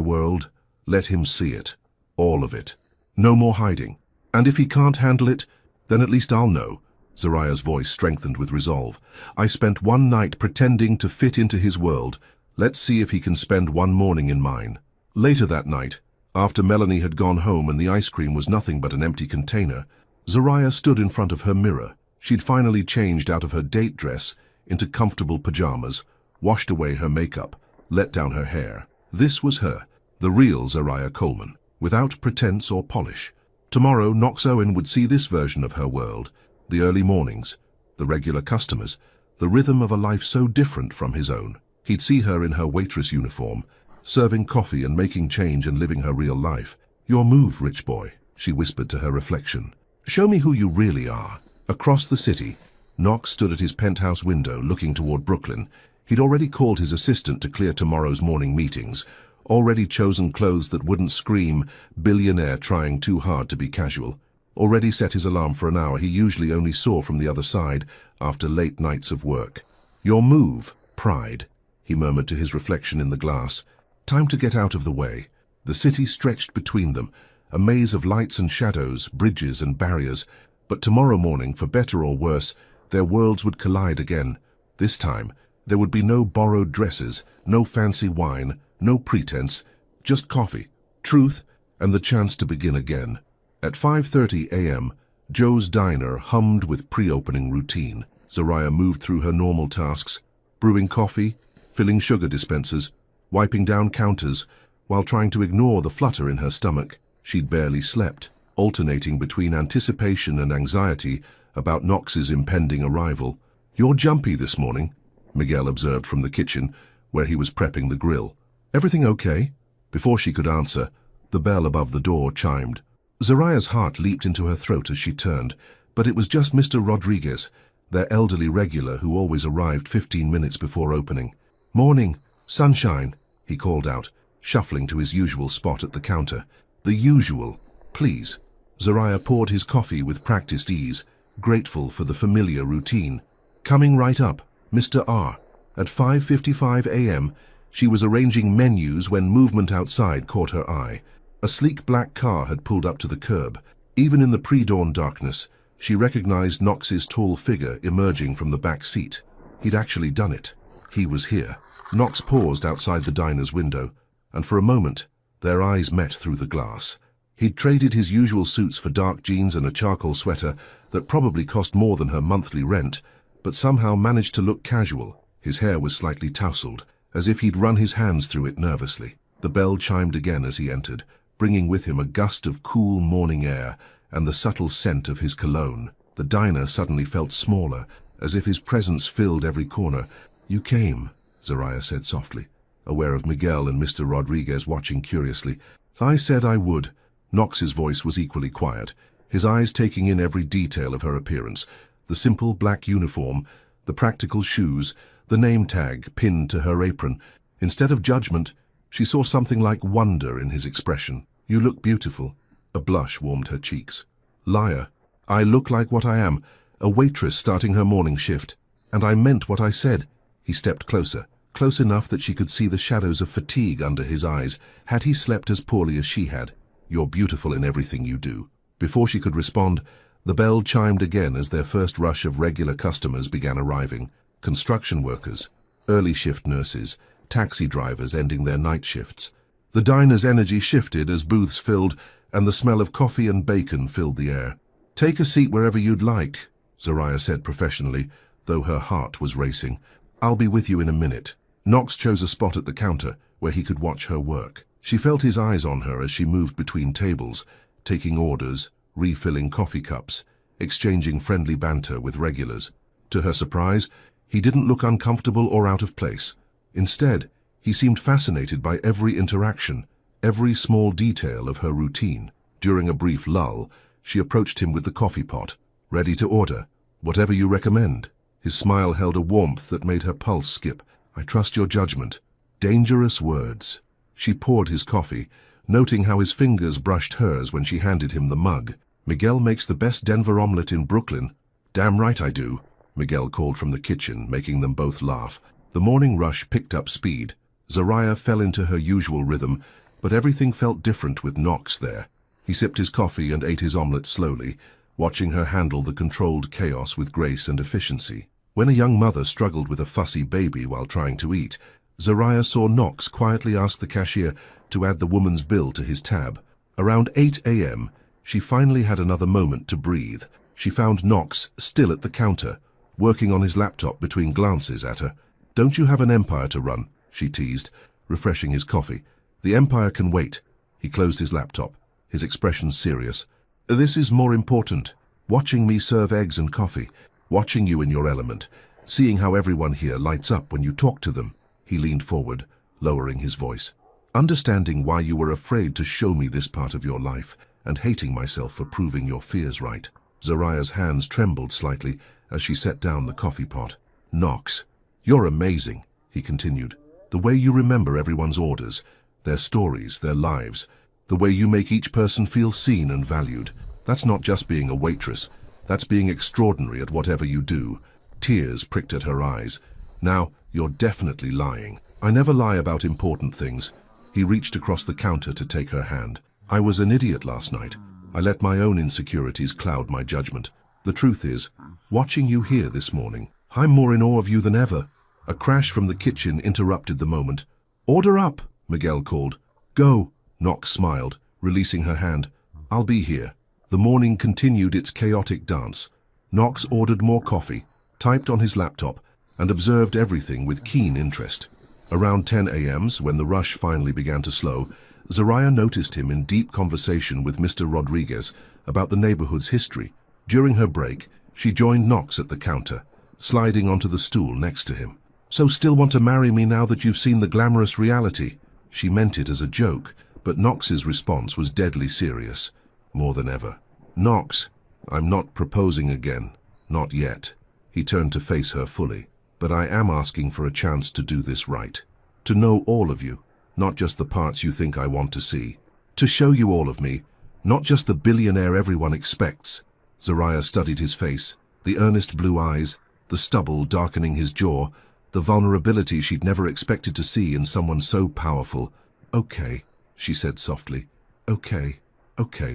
world. Let him see it. All of it. No more hiding. And if he can't handle it, then at least I'll know. Zariah's voice strengthened with resolve. I spent one night pretending to fit into his world. Let's see if he can spend one morning in mine. Later that night, after Melanie had gone home and the ice cream was nothing but an empty container, Zariah stood in front of her mirror. She'd finally changed out of her date dress into comfortable pajamas, washed away her makeup, let down her hair. This was her, the real Zariah Coleman, without pretense or polish. Tomorrow, Knox Owen would see this version of her world, the early mornings, the regular customers, the rhythm of a life so different from his own. He'd see her in her waitress uniform, serving coffee and making change and living her real life. Your move, rich boy, she whispered to her reflection. Show me who you really are. Across the city, Knox stood at his penthouse window looking toward Brooklyn. He'd already called his assistant to clear tomorrow's morning meetings, already chosen clothes that wouldn't scream, billionaire trying too hard to be casual, already set his alarm for an hour he usually only saw from the other side after late nights of work. Your move, pride, he murmured to his reflection in the glass. Time to get out of the way. The city stretched between them, a maze of lights and shadows, bridges and barriers, but tomorrow morning, for better or worse, their worlds would collide again. This time, there would be no borrowed dresses, no fancy wine, no pretense, just coffee, truth, and the chance to begin again. At 5:30 a.m., Joe's Diner hummed with pre-opening routine. Zariah moved through her normal tasks, brewing coffee, filling sugar dispensers, wiping down counters, while trying to ignore the flutter in her stomach. She'd barely slept, alternating between anticipation and anxiety about Knox's impending arrival. "You're jumpy this morning," Miguel observed from the kitchen, where he was prepping the grill. "Everything okay?" Before she could answer, the bell above the door chimed. Zoraya's heart leaped into her throat as she turned, but it was just Mr. Rodriguez, their elderly regular who always arrived 15 minutes before opening. "Morning, sunshine," he called out, shuffling to his usual spot at the counter. "The usual, please." Zoraya poured his coffee with practiced ease, grateful for the familiar routine. "Coming right up, Mr. R." At 5:55 a.m., she was arranging menus when movement outside caught her eye. A sleek black car had pulled up to the curb. Even in the pre-dawn darkness, she recognized Knox's tall figure emerging from the back seat. He'd actually done it. He was here. Knox paused outside the diner's window, and for a moment, their eyes met through the glass. He'd traded his usual suits for dark jeans and a charcoal sweater that probably cost more than her monthly rent, but somehow managed to look casual. His hair was slightly tousled, as if he'd run his hands through it nervously. The bell chimed again as he entered, bringing with him a gust of cool morning air and the subtle scent of his cologne. The diner suddenly felt smaller, as if his presence filled every corner. "You came," Zoraya said softly, aware of Miguel and Mr. Rodriguez watching curiously. "I said I would." Knox's voice was equally quiet, his eyes taking in every detail of her appearance. The simple black uniform, the practical shoes, the name tag pinned to her apron. Instead of judgment, she saw something like wonder in his expression. "You look beautiful." A blush warmed her cheeks. "Liar. I look like what I am, a waitress starting her morning shift. And I meant what I said." He stepped closer, close enough that she could see the shadows of fatigue under his eyes. Had he slept as poorly as she had? "You're beautiful in everything you do." Before she could respond, the bell chimed again as their first rush of regular customers began arriving. Construction workers, early shift nurses, taxi drivers ending their night shifts. The diner's energy shifted as booths filled and the smell of coffee and bacon filled the air. "Take a seat wherever you'd like," Zoraya said professionally, though her heart was racing. "I'll be with you in a minute." Knox chose a spot at the counter where he could watch her work. She felt his eyes on her as she moved between tables, taking orders, refilling coffee cups, exchanging friendly banter with regulars. To her surprise, he didn't look uncomfortable or out of place. Instead, he seemed fascinated by every interaction, every small detail of her routine. During a brief lull, she approached him with the coffee pot. "Ready to order? Whatever you recommend." His smile held a warmth that made her pulse skip. "I trust your judgment." Dangerous words. She poured his coffee, noting how his fingers brushed hers when she handed him the mug. "Miguel makes the best Denver omelet in Brooklyn." "Damn right I do," Miguel called from the kitchen, making them both laugh. The morning rush picked up speed. Zoraya fell into her usual rhythm, but everything felt different with Knox there. He sipped his coffee and ate his omelet slowly, watching her handle the controlled chaos with grace and efficiency. When a young mother struggled with a fussy baby while trying to eat, Zoraya saw Knox quietly ask the cashier to add the woman's bill to his tab. Around 8 a.m., she finally had another moment to breathe. She found Knox still at the counter, working on his laptop between glances at her. "Don't you have an empire to run?" she teased, refreshing his coffee. "The empire can wait." He closed his laptop, his expression serious. "This is more important. Watching me serve eggs and coffee, watching you in your element, seeing how everyone here lights up when you talk to them." He leaned forward, lowering his voice. "Understanding why you were afraid to show me this part of your life, and hating myself for proving your fears right." Zoraya's hands trembled slightly as she set down the coffee pot. "Knox, you're amazing," he continued. "The way you remember everyone's orders, their stories, their lives, the way you make each person feel seen and valued. That's not just being a waitress. That's being extraordinary at whatever you do." Tears pricked at her eyes. "Now, you're definitely lying." "I never lie about important things." He reached across the counter to take her hand. "I was an idiot last night. I let my own insecurities cloud my judgment. The truth is, watching you here this morning, I'm more in awe of you than ever." A crash from the kitchen interrupted the moment. "Order up," Miguel called. "Go," Knox smiled, releasing her hand. "I'll be here." The morning continued its chaotic dance. Knox ordered more coffee, typed on his laptop, and observed everything with keen interest. Around 10 a.m., when the rush finally began to slow, Zariah noticed him in deep conversation with Mr. Rodriguez about the neighborhood's history. During her break, she joined Knox at the counter, sliding onto the stool next to him. "So still want to marry me now that you've seen the glamorous reality?" She meant it as a joke, but Knox's response was deadly serious, more than ever. "Knox, I'm not proposing again. Not yet." He turned to face her fully. "But I am asking for a chance to do this right. To know all of you, not just the parts you think I want to see. To show you all of me, not just the billionaire everyone expects." Zariah studied his face, the earnest blue eyes, the stubble darkening his jaw, the vulnerability she'd never expected to see in someone so powerful. "Okay," she said softly. Okay,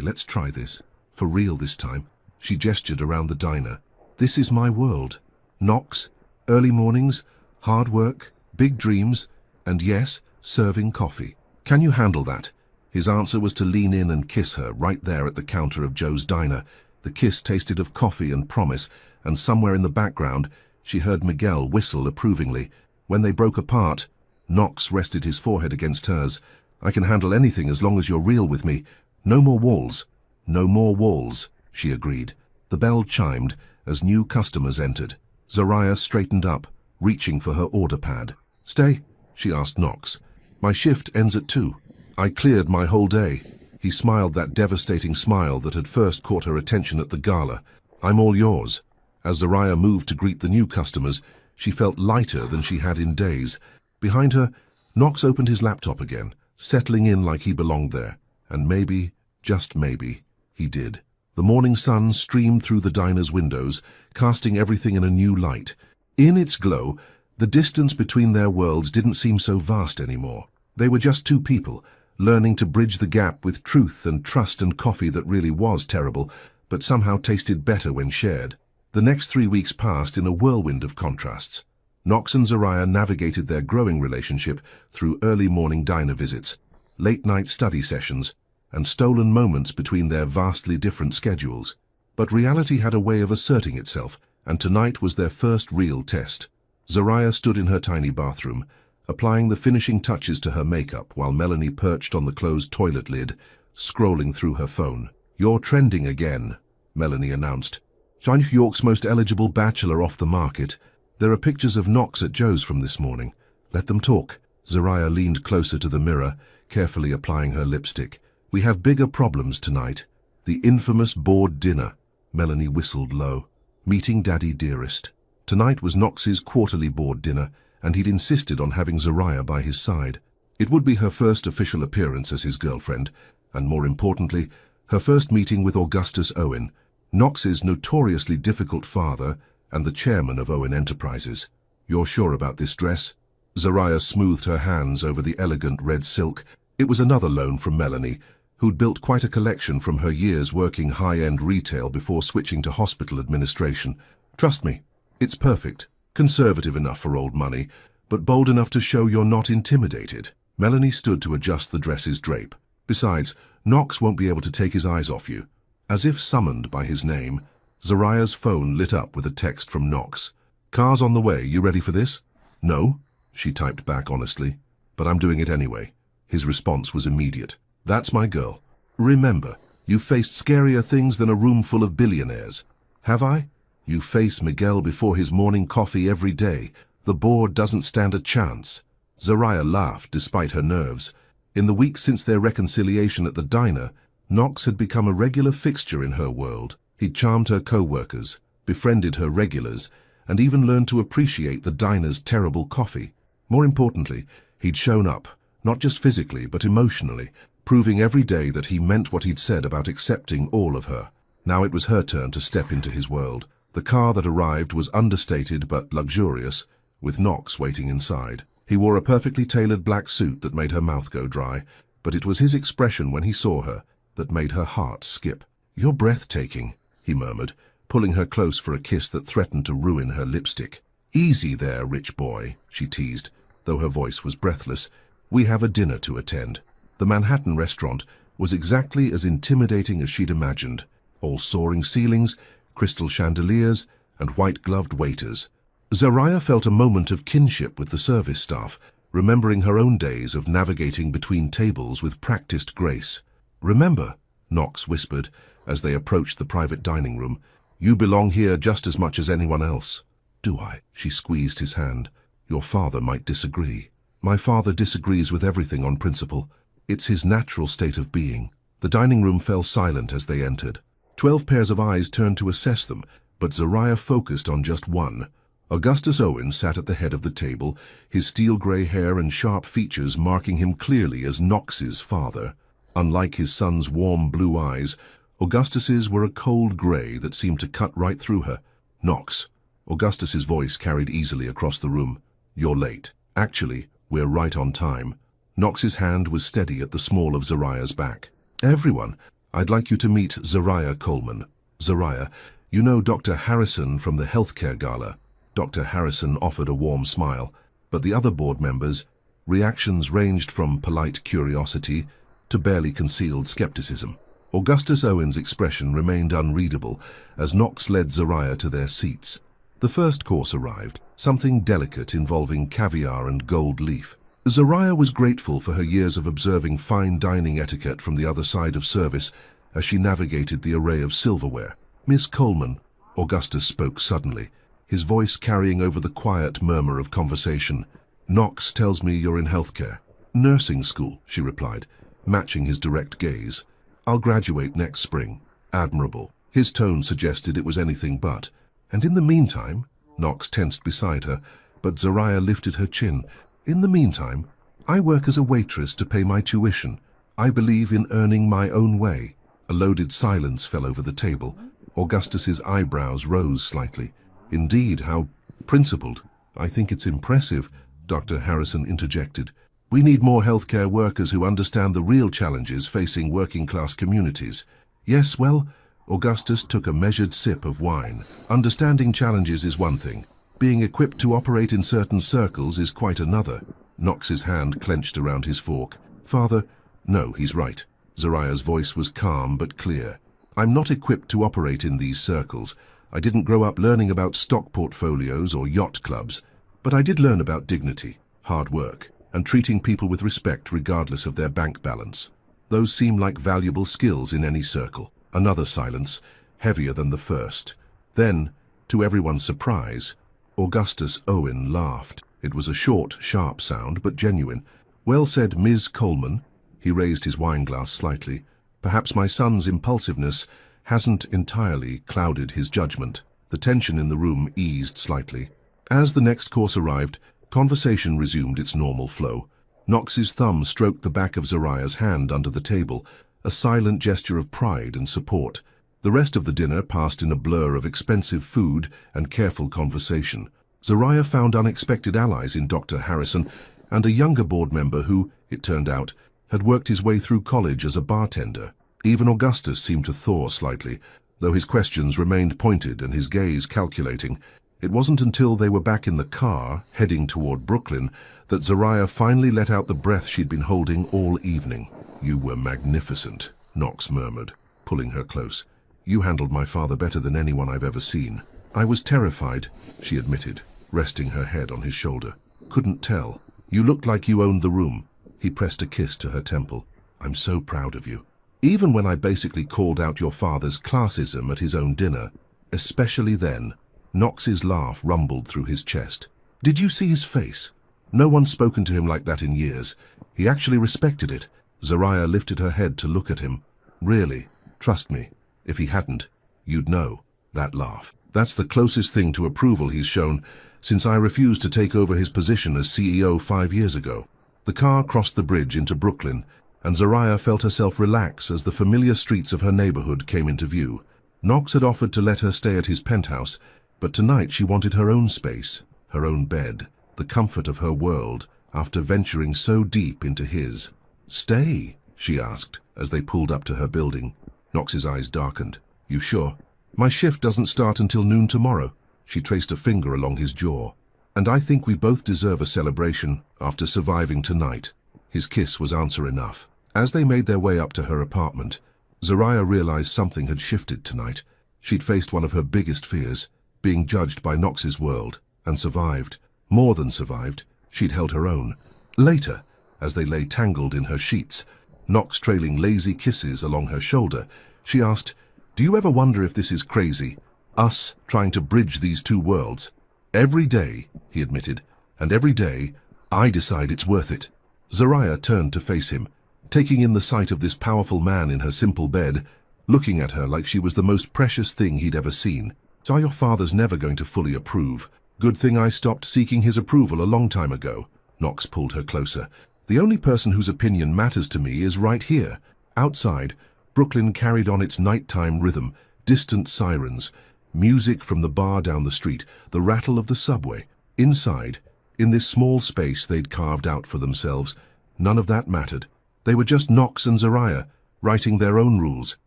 let's try this. For real this time." She gestured around the diner. "This is my world. Knox, early mornings, hard work, big dreams, and yes, serving coffee. Can you handle that?" His answer was to lean in and kiss her right there at the counter of Joe's diner. The kiss tasted of coffee and promise, and somewhere in the background, she heard Miguel whistle approvingly. When they broke apart, Knox rested his forehead against hers. "I can handle anything as long as you're real with me. No more walls." "No more walls," she agreed. The bell chimed as new customers entered. Zariah straightened up, reaching for her order pad. "Stay?" she asked Knox. "My shift ends at 2. I cleared my whole day." He smiled that devastating smile that had first caught her attention at the gala. "I'm all yours." As Zariah moved to greet the new customers, she felt lighter than she had in days. Behind her, Knox opened his laptop again, settling in like he belonged there. And maybe, just maybe, he did. The morning sun streamed through the diner's windows, casting everything in a new light. In its glow, the distance between their worlds didn't seem so vast anymore. They were just two people, learning to bridge the gap with truth and trust and coffee that really was terrible, but somehow tasted better when shared. The next 3 weeks passed in a whirlwind of contrasts. Knox and Zariah navigated their growing relationship through early morning diner visits, late-night study sessions, and stolen moments between their vastly different schedules. But reality had a way of asserting itself, and tonight was their first real test. Zariah stood in her tiny bathroom, applying the finishing touches to her makeup while Melanie perched on the closed toilet lid, scrolling through her phone. "You're trending again," Melanie announced. "New York's most eligible bachelor off the market. There are pictures of Knox at Joe's from this morning. Let them talk." Zariah leaned closer to the mirror, carefully applying her lipstick. "We have bigger problems tonight. The infamous board dinner." Melanie whistled low. "Meeting Daddy Dearest." Tonight was Knox's quarterly board dinner, and he'd insisted on having Zariah by his side. It would be her first official appearance as his girlfriend, and more importantly, her first meeting with Augustus Owen, Knox's notoriously difficult father and the chairman of Owen Enterprises. "You're sure about this dress?" Zariah smoothed her hands over the elegant red silk. It was another loan from Melanie, who'd built quite a collection from her years working high-end retail before switching to hospital administration. "Trust me, it's perfect. Conservative enough for old money, but bold enough to show you're not intimidated." Melanie stood to adjust the dress's drape. "Besides, Knox won't be able to take his eyes off you." As if summoned by his name, Zariah's phone lit up with a text from Knox. "Car's on the way. You ready for this?" "No," she typed back honestly, "but I'm doing it anyway." His response was immediate. "That's my girl. Remember, you've faced scarier things than a room full of billionaires." "Have I?" "You face Miguel before his morning coffee every day. The board doesn't stand a chance." Zariah laughed despite her nerves. In the weeks since their reconciliation at the diner, Knox had become a regular fixture in her world. He'd charmed her co-workers, befriended her regulars, and even learned to appreciate the diner's terrible coffee. More importantly, he'd shown up, not just physically but emotionally, proving every day that he meant what he'd said about accepting all of her. Now it was her turn to step into his world. The car that arrived was understated but luxurious, with Knox waiting inside. He wore a perfectly tailored black suit that made her mouth go dry, but it was his expression when he saw her that made her heart skip. "You're breathtaking," he murmured, pulling her close for a kiss that threatened to ruin her lipstick. "Easy there, rich boy," she teased, though her voice was breathless. "We have a dinner to attend." The Manhattan restaurant was exactly as intimidating as she'd imagined. All soaring ceilings, crystal chandeliers, and white-gloved waiters. Zariah felt a moment of kinship with the service staff, remembering her own days of navigating between tables with practiced grace. "Remember," Knox whispered as they approached the private dining room, "you belong here just as much as anyone else." "Do I?" She squeezed his hand. "Your father might disagree." "My father disagrees with everything on principle. It's his natural state of being." The dining room fell silent as they entered. 12 pairs of eyes turned to assess them, but Zariah focused on just one. Augustus Owen sat at the head of the table, his steel-grey hair and sharp features marking him clearly as Knox's father. Unlike his son's warm blue eyes, Augustus's were a cold grey that seemed to cut right through her. "Knox." Augustus's voice carried easily across the room. "You're late. Actually, we're right on time." Knox's hand was steady at the small of Zariah's back. "Everyone, I'd like you to meet Zariah Coleman." "Zariah, you know Dr. Harrison from the healthcare gala." Dr. Harrison offered a warm smile, but the other board members' reactions ranged from polite curiosity to barely concealed skepticism. Augustus Owen's expression remained unreadable as Knox led Zariah to their seats. The first course arrived, something delicate involving caviar and gold leaf. Zariah was grateful for her years of observing fine dining etiquette from the other side of service as she navigated the array of silverware. "Miss Coleman," Augustus spoke suddenly, his voice carrying over the quiet murmur of conversation. "Knox tells me you're in healthcare." "Nursing school," she replied, matching his direct gaze. "I'll graduate next spring." "Admirable." His tone suggested it was anything but. "And in the meantime," Knox tensed beside her, but Zariah lifted her chin. "In the meantime, I work as a waitress to pay my tuition. I believe in earning my own way." A loaded silence fell over the table. Augustus's eyebrows rose slightly. "Indeed, how principled." "I think it's impressive," Dr. Harrison interjected. "We need more healthcare workers who understand the real challenges facing working-class communities." "Yes, well," Augustus took a measured sip of wine. "Understanding challenges is one thing. Being equipped to operate in certain circles is quite another." Knox's hand clenched around his fork. "Father, no, he's right." Zariah's voice was calm but clear. "I'm not equipped to operate in these circles. I didn't grow up learning about stock portfolios or yacht clubs, but I did learn about dignity, hard work, and treating people with respect regardless of their bank balance. Those seem like valuable skills in any circle." Another silence, heavier than the first. Then, to everyone's surprise, Augustus Owen laughed. It was a short, sharp sound, but genuine. "Well said, Ms. Coleman." He raised his wineglass slightly. "Perhaps my son's impulsiveness hasn't entirely clouded his judgment." The tension in the room eased slightly. As the next course arrived, conversation resumed its normal flow. Knox's thumb stroked the back of Zariah's hand under the table, a silent gesture of pride and support. The rest of the dinner passed in a blur of expensive food and careful conversation. Zariah found unexpected allies in Dr. Harrison and a younger board member who, it turned out, had worked his way through college as a bartender. Even Augustus seemed to thaw slightly, though his questions remained pointed and his gaze calculating. It wasn't until they were back in the car, heading toward Brooklyn, that Zariah finally let out the breath she'd been holding all evening. "You were magnificent," Knox murmured, pulling her close. "You handled my father better than anyone I've ever seen." "I was terrified," she admitted, resting her head on his shoulder. "Couldn't tell. You looked like you owned the room." He pressed a kiss to her temple. "I'm so proud of you. Even when I basically called out your father's classism at his own dinner, especially then." Knox's laugh rumbled through his chest. "Did you see his face? No one's spoken to him like that in years. He actually respected it." Zariah lifted her head to look at him. "Really, trust me, if he hadn't, you'd know." That laugh. "That's the closest thing to approval he's shown since I refused to take over his position as CEO 5 years ago." The car crossed the bridge into Brooklyn, and Zariah felt herself relax as the familiar streets of her neighborhood came into view. Knox had offered to let her stay at his penthouse, but tonight she wanted her own space, her own bed, the comfort of her world after venturing so deep into his. "Stay?" she asked as they pulled up to her building. Knox's eyes darkened. "You sure?" "My shift doesn't start until noon tomorrow." She traced a finger along his jaw. "And I think we both deserve a celebration after surviving tonight." His kiss was answer enough. As they made their way up to her apartment, Zariah realized something had shifted tonight. She'd faced one of her biggest fears, being judged by Knox's world, and survived. More than survived, she'd held her own. Later, as they lay tangled in her sheets, Knox trailing lazy kisses along her shoulder, she asked, "Do you ever wonder if this is crazy? Us trying to bridge these two worlds?" "Every day," he admitted, "and every day, I decide it's worth it." Zariah turned to face him, taking in the sight of this powerful man in her simple bed, looking at her like she was the most precious thing he'd ever seen. "So your father's never going to fully approve. Good thing I stopped seeking his approval a long time ago." Knox pulled her closer. "The only person whose opinion matters to me is right here." Outside, Brooklyn carried on its nighttime rhythm, distant sirens, music from the bar down the street, the rattle of the subway. Inside, in this small space they'd carved out for themselves, none of that mattered. They were just Knox and Zariah, writing their own rules,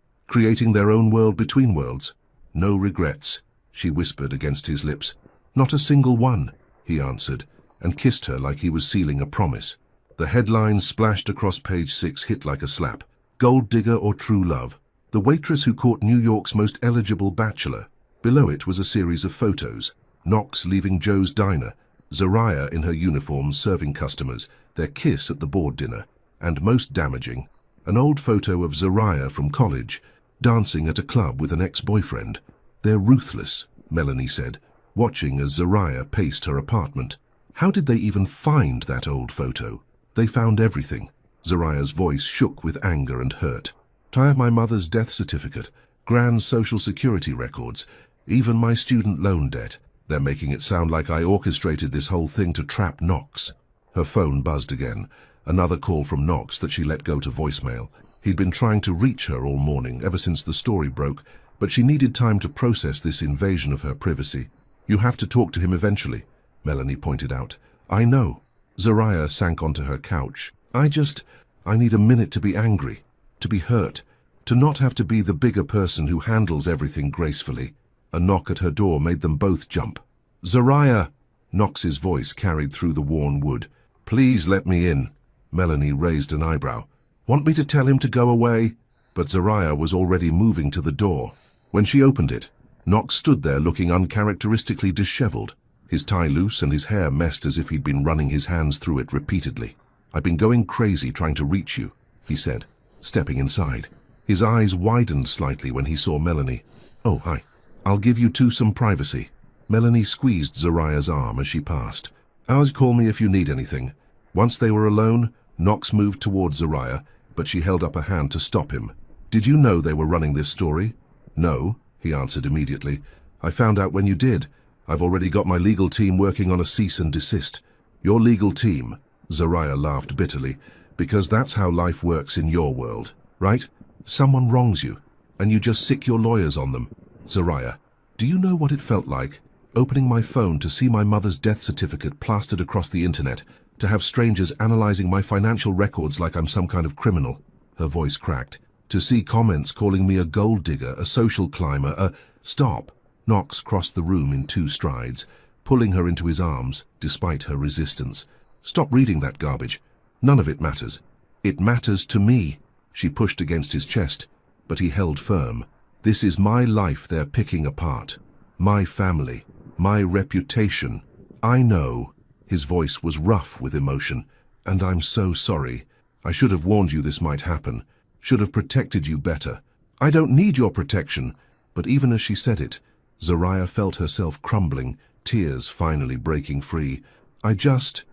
creating their own world between worlds. "No regrets," she whispered against his lips. "Not a single one," he answered, and kissed her like he was sealing a promise. The headline splashed across page 6 hit like a slap. "Gold digger or true love? The waitress who caught New York's most eligible bachelor." Below it was a series of photos. Knox leaving Joe's diner, Zariah in her uniform serving customers, their kiss at the board dinner, and most damaging, an old photo of Zariah from college, dancing at a club with an ex-boyfriend. "They're ruthless," Melanie said, watching as Zariah paced her apartment. "How did they even find that old photo?" "They found everything." Zariah's voice shook with anger and hurt. "I have my mother's death certificate, Gran's social security records, even my student loan debt. They're making it sound like I orchestrated this whole thing to trap Knox." Her phone buzzed again, another call from Knox that she let go to voicemail. He'd been trying to reach her all morning, ever since the story broke, but she needed time to process this invasion of her privacy. "You have to talk to him eventually," Melanie pointed out. "I know." Zariah sank onto her couch. I need a minute to be angry, to be hurt, to not have to be the bigger person who handles everything gracefully." A knock at her door made them both jump. "Zariah!" Knox's voice carried through the worn wood. "Please let me in." Melanie raised an eyebrow. "Want me to tell him to go away?" But Zariah was already moving to the door. When she opened it, Knox stood there looking uncharacteristically disheveled, his tie loose and his hair messed as if he'd been running his hands through it repeatedly. "I've been going crazy trying to reach you," he said, stepping inside. His eyes widened slightly when he saw Melanie. "Oh, hi. I'll give you two some privacy." Melanie squeezed Zariah's arm as she passed. "Always call me if you need anything." Once they were alone, Knox moved towards Zariah, but she held up a hand to stop him. "Did you know they were running this story?" "No," he answered immediately. "I found out when you did. I've already got my legal team working on a cease and desist." "Your legal team?" Zariah laughed bitterly. "Because that's how life works in your world, right? Someone wrongs you, and you just sick your lawyers on them." "Zariah, do you know what it felt like, opening my phone to see my mother's death certificate plastered across the internet, to have strangers analyzing my financial records like I'm some kind of criminal?" Her voice cracked. "To see comments calling me a gold digger, a social climber, a—" "Stop!" Knox crossed the room in 2 strides, pulling her into his arms, despite her resistance. "Stop reading that garbage. None of it matters." "It matters to me." She pushed against his chest, but he held firm. "This is my life they're picking apart. My family. My reputation. I know." His voice was rough with emotion. "And I'm so sorry. I should have warned you this might happen. Should have protected you better." "I don't need your protection." But even as she said it, Zariah felt herself crumbling, tears finally breaking free. I just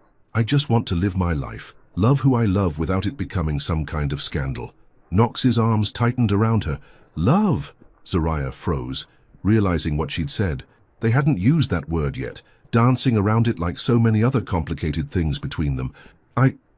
want to live my life. Love who I love without it becoming some kind of scandal." Knox's arms tightened around her. "Love!" Zariah froze, realizing what she'd said. They hadn't used that word yet, dancing around it like so many other complicated things between them.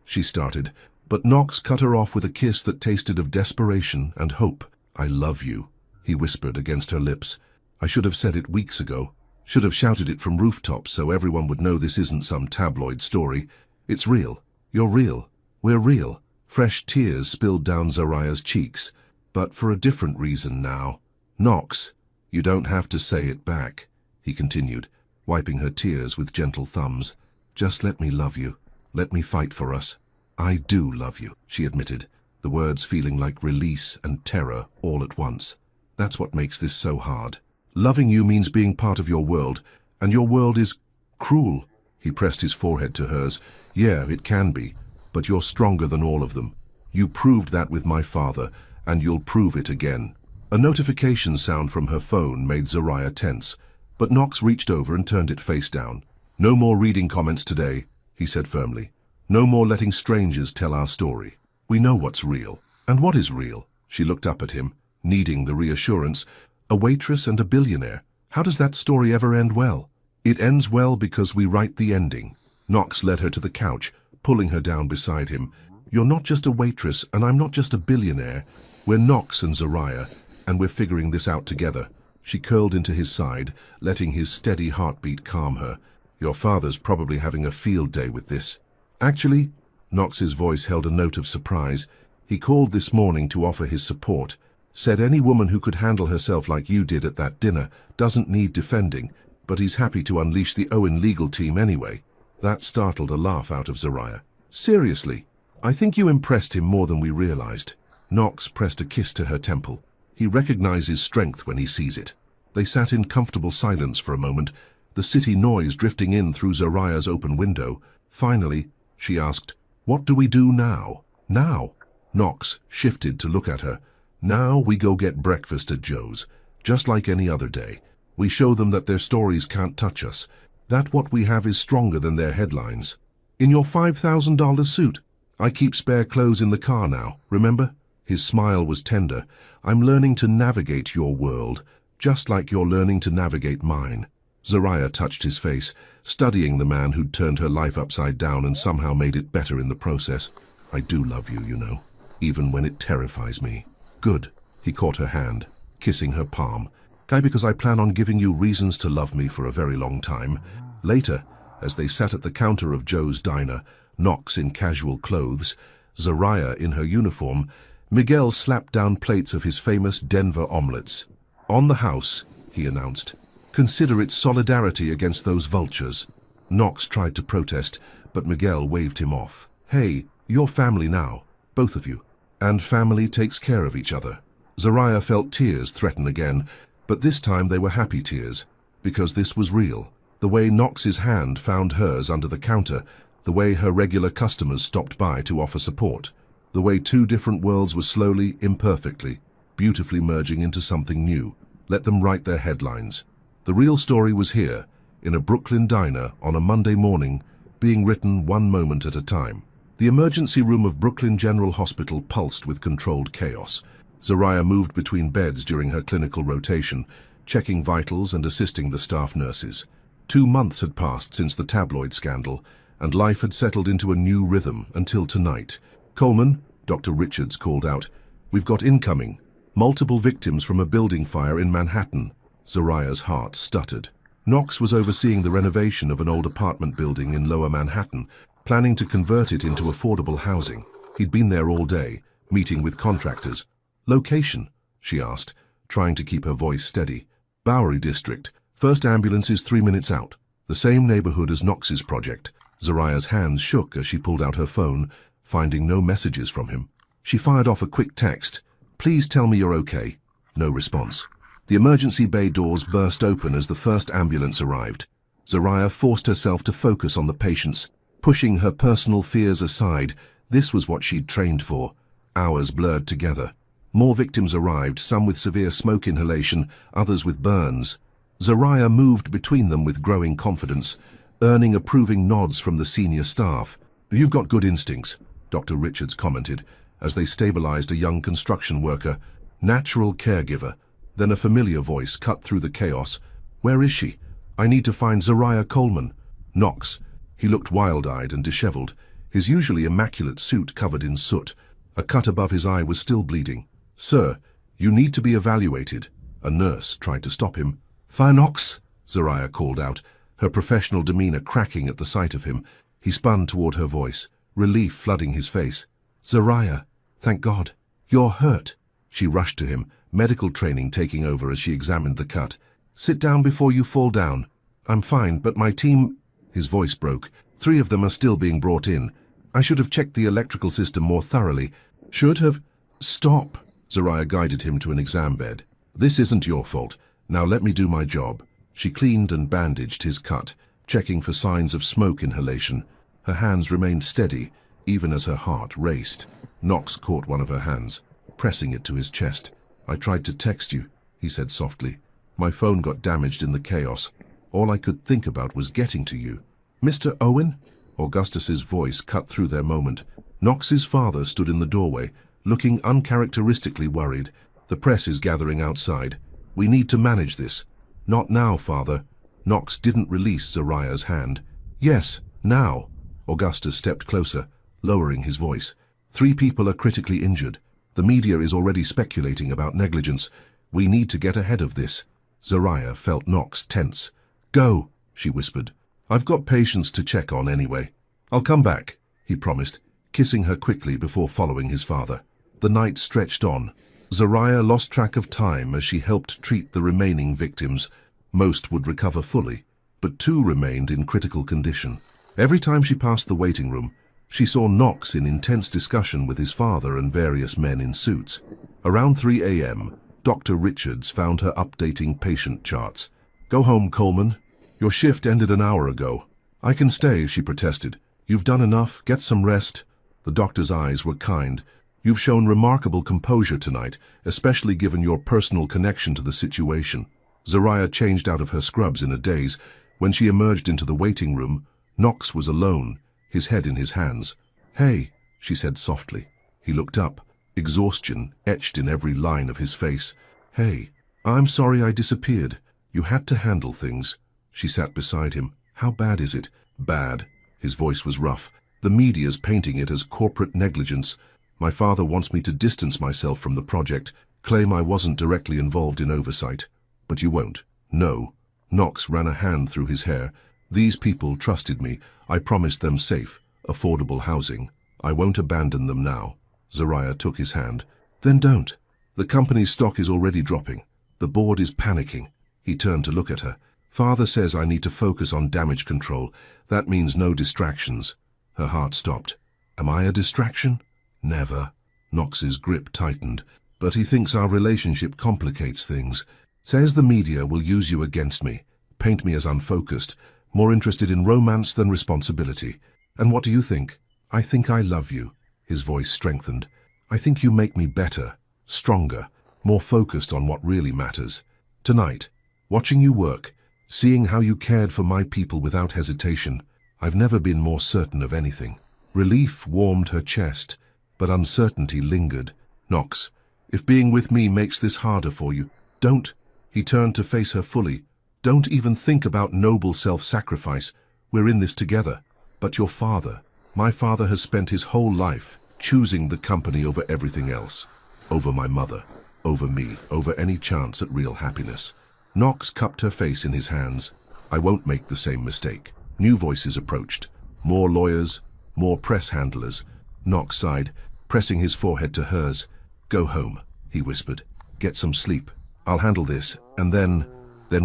She started, but Knox cut her off with a kiss that tasted of desperation and hope. "I love you," he whispered against her lips. "I should have said it weeks ago. Should have shouted it from rooftops so everyone would know this isn't some tabloid story. It's real. You're real. We're real." Fresh tears spilled down Zariah's cheeks, but for a different reason now. "Knox, you don't have to say it back," he continued, wiping her tears with gentle thumbs. "Just let me love you. Let me fight for us." "I do love you," she admitted, the words feeling like release and terror all at once. "That's what makes this so hard. Loving you means being part of your world, and your world is cruel." He pressed his forehead to hers. Yeah, it can be, but you're stronger than all of them. You proved that with my father, and you'll prove it again. A notification sound from her phone made Zariah tense, but Knox reached over and turned it face down. No more reading comments today, he said firmly. No more letting strangers tell our story. We know what's real. And what is real? She looked up at him, needing the reassurance. A waitress and a billionaire. How does that story ever end well? It ends well because we write the ending. Knox led her to the couch, pulling her down beside him. You're not just a waitress, and I'm not just a billionaire. We're Knox and Zariah, and we're figuring this out together. She curled into his side, letting his steady heartbeat calm her. Your father's probably having a field day with this. Actually, Knox's voice held a note of surprise. He called this morning to offer his support. Said any woman who could handle herself like you did at that dinner doesn't need defending, but he's happy to unleash the Owen legal team anyway. That startled a laugh out of Zariah. Seriously, I think you impressed him more than we realized. Knox pressed a kiss to her temple. He recognizes strength when he sees it. They sat in comfortable silence for a moment, the city noise drifting in through Zariah's open window. Finally, she asked, "What do we do now?" Now? Knox shifted to look at her. Now we go get breakfast at Joe's, just like any other day. We show them that their stories can't touch us, that what we have is stronger than their headlines. In your $5,000 suit. I keep spare clothes in the car now, remember? His smile was tender. I'm learning to navigate your world, just like you're learning to navigate mine. Zariah touched his face, studying the man who'd turned her life upside down and somehow made it better in the process. I do love you, you know, even when it terrifies me. Good. He caught her hand, kissing her palm. Guy, because I plan on giving you reasons to love me for a very long time. Later, as they sat at the counter of Joe's diner, Knox in casual clothes, Zariah in her uniform, Miguel slapped down plates of his famous Denver omelets. On the house, he announced. Consider it solidarity against those vultures. Knox tried to protest, but Miguel waved him off. Hey, you're family now, both of you. And family takes care of each other. Zariah felt tears threaten again, but this time they were happy tears, because this was real. The way Knox's hand found hers under the counter, the way her regular customers stopped by to offer support, the way two different worlds were slowly, imperfectly, beautifully merging into something new. Let them write their headlines. The real story was here, in a Brooklyn diner on a Monday morning, being written one moment at a time. The emergency room of Brooklyn General Hospital pulsed with controlled chaos. Zariah moved between beds during her clinical rotation, checking vitals and assisting the staff nurses. 2 months had passed since the tabloid scandal, and life had settled into a new rhythm until tonight. Coleman, Dr. Richards called out, "We've got incoming. Multiple victims from a building fire in Manhattan." Zariah's heart stuttered. Knox was overseeing the renovation of an old apartment building in Lower Manhattan, planning to convert it into affordable housing. He'd been there all day, meeting with contractors. "Location?" she asked, trying to keep her voice steady. "Bowery District. First ambulance is 3 minutes out. The same neighborhood as Knox's project." Zariah's hands shook as she pulled out her phone, finding no messages from him. She fired off a quick text. "Please tell me you're okay." No response. The emergency bay doors burst open as the first ambulance arrived. Zariah forced herself to focus on the patients, pushing her personal fears aside. This was what she'd trained for. Hours blurred together. More victims arrived, some with severe smoke inhalation, others with burns. Zariah moved between them with growing confidence, earning approving nods from the senior staff. "You've got good instincts," Dr. Richards commented, as they stabilized a young construction worker. "Natural caregiver." Then a familiar voice cut through the chaos. "Where is she? I need to find Zariah Coleman." Knox. He looked wild-eyed and disheveled, his usually immaculate suit covered in soot. A cut above his eye was still bleeding. "Sir, you need to be evaluated." A nurse tried to stop him. "Fire Knox," Zariah called out, her professional demeanor cracking at the sight of him. He spun toward her voice, relief flooding his face. "Zariah, thank God. You're hurt." She rushed to him, medical training taking over as she examined the cut. "Sit down before you fall down." "I'm fine, but my team—" His voice broke. "3 of them are still being brought in. I should have checked the electrical system more thoroughly." "Should have—" "Stop." Zariah guided him to an exam bed. "This isn't your fault. Now let me do my job." She cleaned and bandaged his cut, checking for signs of smoke inhalation. Her hands remained steady, even as her heart raced. Knox caught one of her hands, pressing it to his chest. "I tried to text you," he said softly. "My phone got damaged in the chaos. All I could think about was getting to you." "Mr. Owen?" Augustus's voice cut through their moment. Knox's father stood in the doorway, looking uncharacteristically worried. "The press is gathering outside. We need to manage this." "Not now, father." Knox didn't release Zariah's hand. "Yes, now." Augustus stepped closer, lowering his voice. "3 people are critically injured. The media is already speculating about negligence. We need to get ahead of this." Zariah felt Knox tense. "Go," she whispered. "I've got patients to check on anyway." "I'll come back," he promised, kissing her quickly before following his father. The night stretched on. Zariah lost track of time as she helped treat the remaining victims. Most would recover fully, but 2 remained in critical condition. Every time she passed the waiting room, she saw Knox in intense discussion with his father and various men in suits. Around 3 a.m., Dr. Richards found her updating patient charts. "Go home, Coleman. Your shift ended an hour ago." "I can stay," she protested. "You've done enough. Get some rest." The doctor's eyes were kind. "You've shown remarkable composure tonight, especially given your personal connection to the situation." Zariah changed out of her scrubs in a daze. When she emerged into the waiting room, Knox was alone, his head in his hands. "Hey," she said softly. He looked up, exhaustion etched in every line of his face. "Hey, I'm sorry I disappeared. You had to handle things." She sat beside him. "How bad is it?" "Bad." His voice was rough. "The media's painting it as corporate negligence. My father wants me to distance myself from the project, claim I wasn't directly involved in oversight. But you won't. No." Knox ran a hand through his hair. "These people trusted me. I promised them safe, affordable housing. I won't abandon them now." Zariah took his hand. "Then don't. The company's stock is already dropping. The board is panicking." He turned to look at her. "Father says I need to focus on damage control. That means no distractions." Her heart stopped. "Am I a distraction?" "Never." Knox's grip tightened. "But he thinks our relationship complicates things. Says the media will use you against me, paint me as unfocused, more interested in romance than responsibility. And what do you think?" "I think I love you." His voice strengthened. "I think you make me better, stronger, more focused on what really matters. Tonight, watching you work, seeing how you cared for my people without hesitation, I've never been more certain of anything." Relief warmed her chest, but uncertainty lingered. "Knox, if being with me makes this harder for you, don't." He turned to face her fully. "Don't even think about noble self-sacrifice. We're in this together. But your father, my father has spent his whole life choosing the company over everything else. Over my mother, over me, over any chance at real happiness." Knox cupped her face in his hands. "I won't make the same mistake." New voices approached. More lawyers, more press handlers. Knox sighed, pressing his forehead to hers. "Go home," he whispered. "Get some sleep. I'll handle this, and then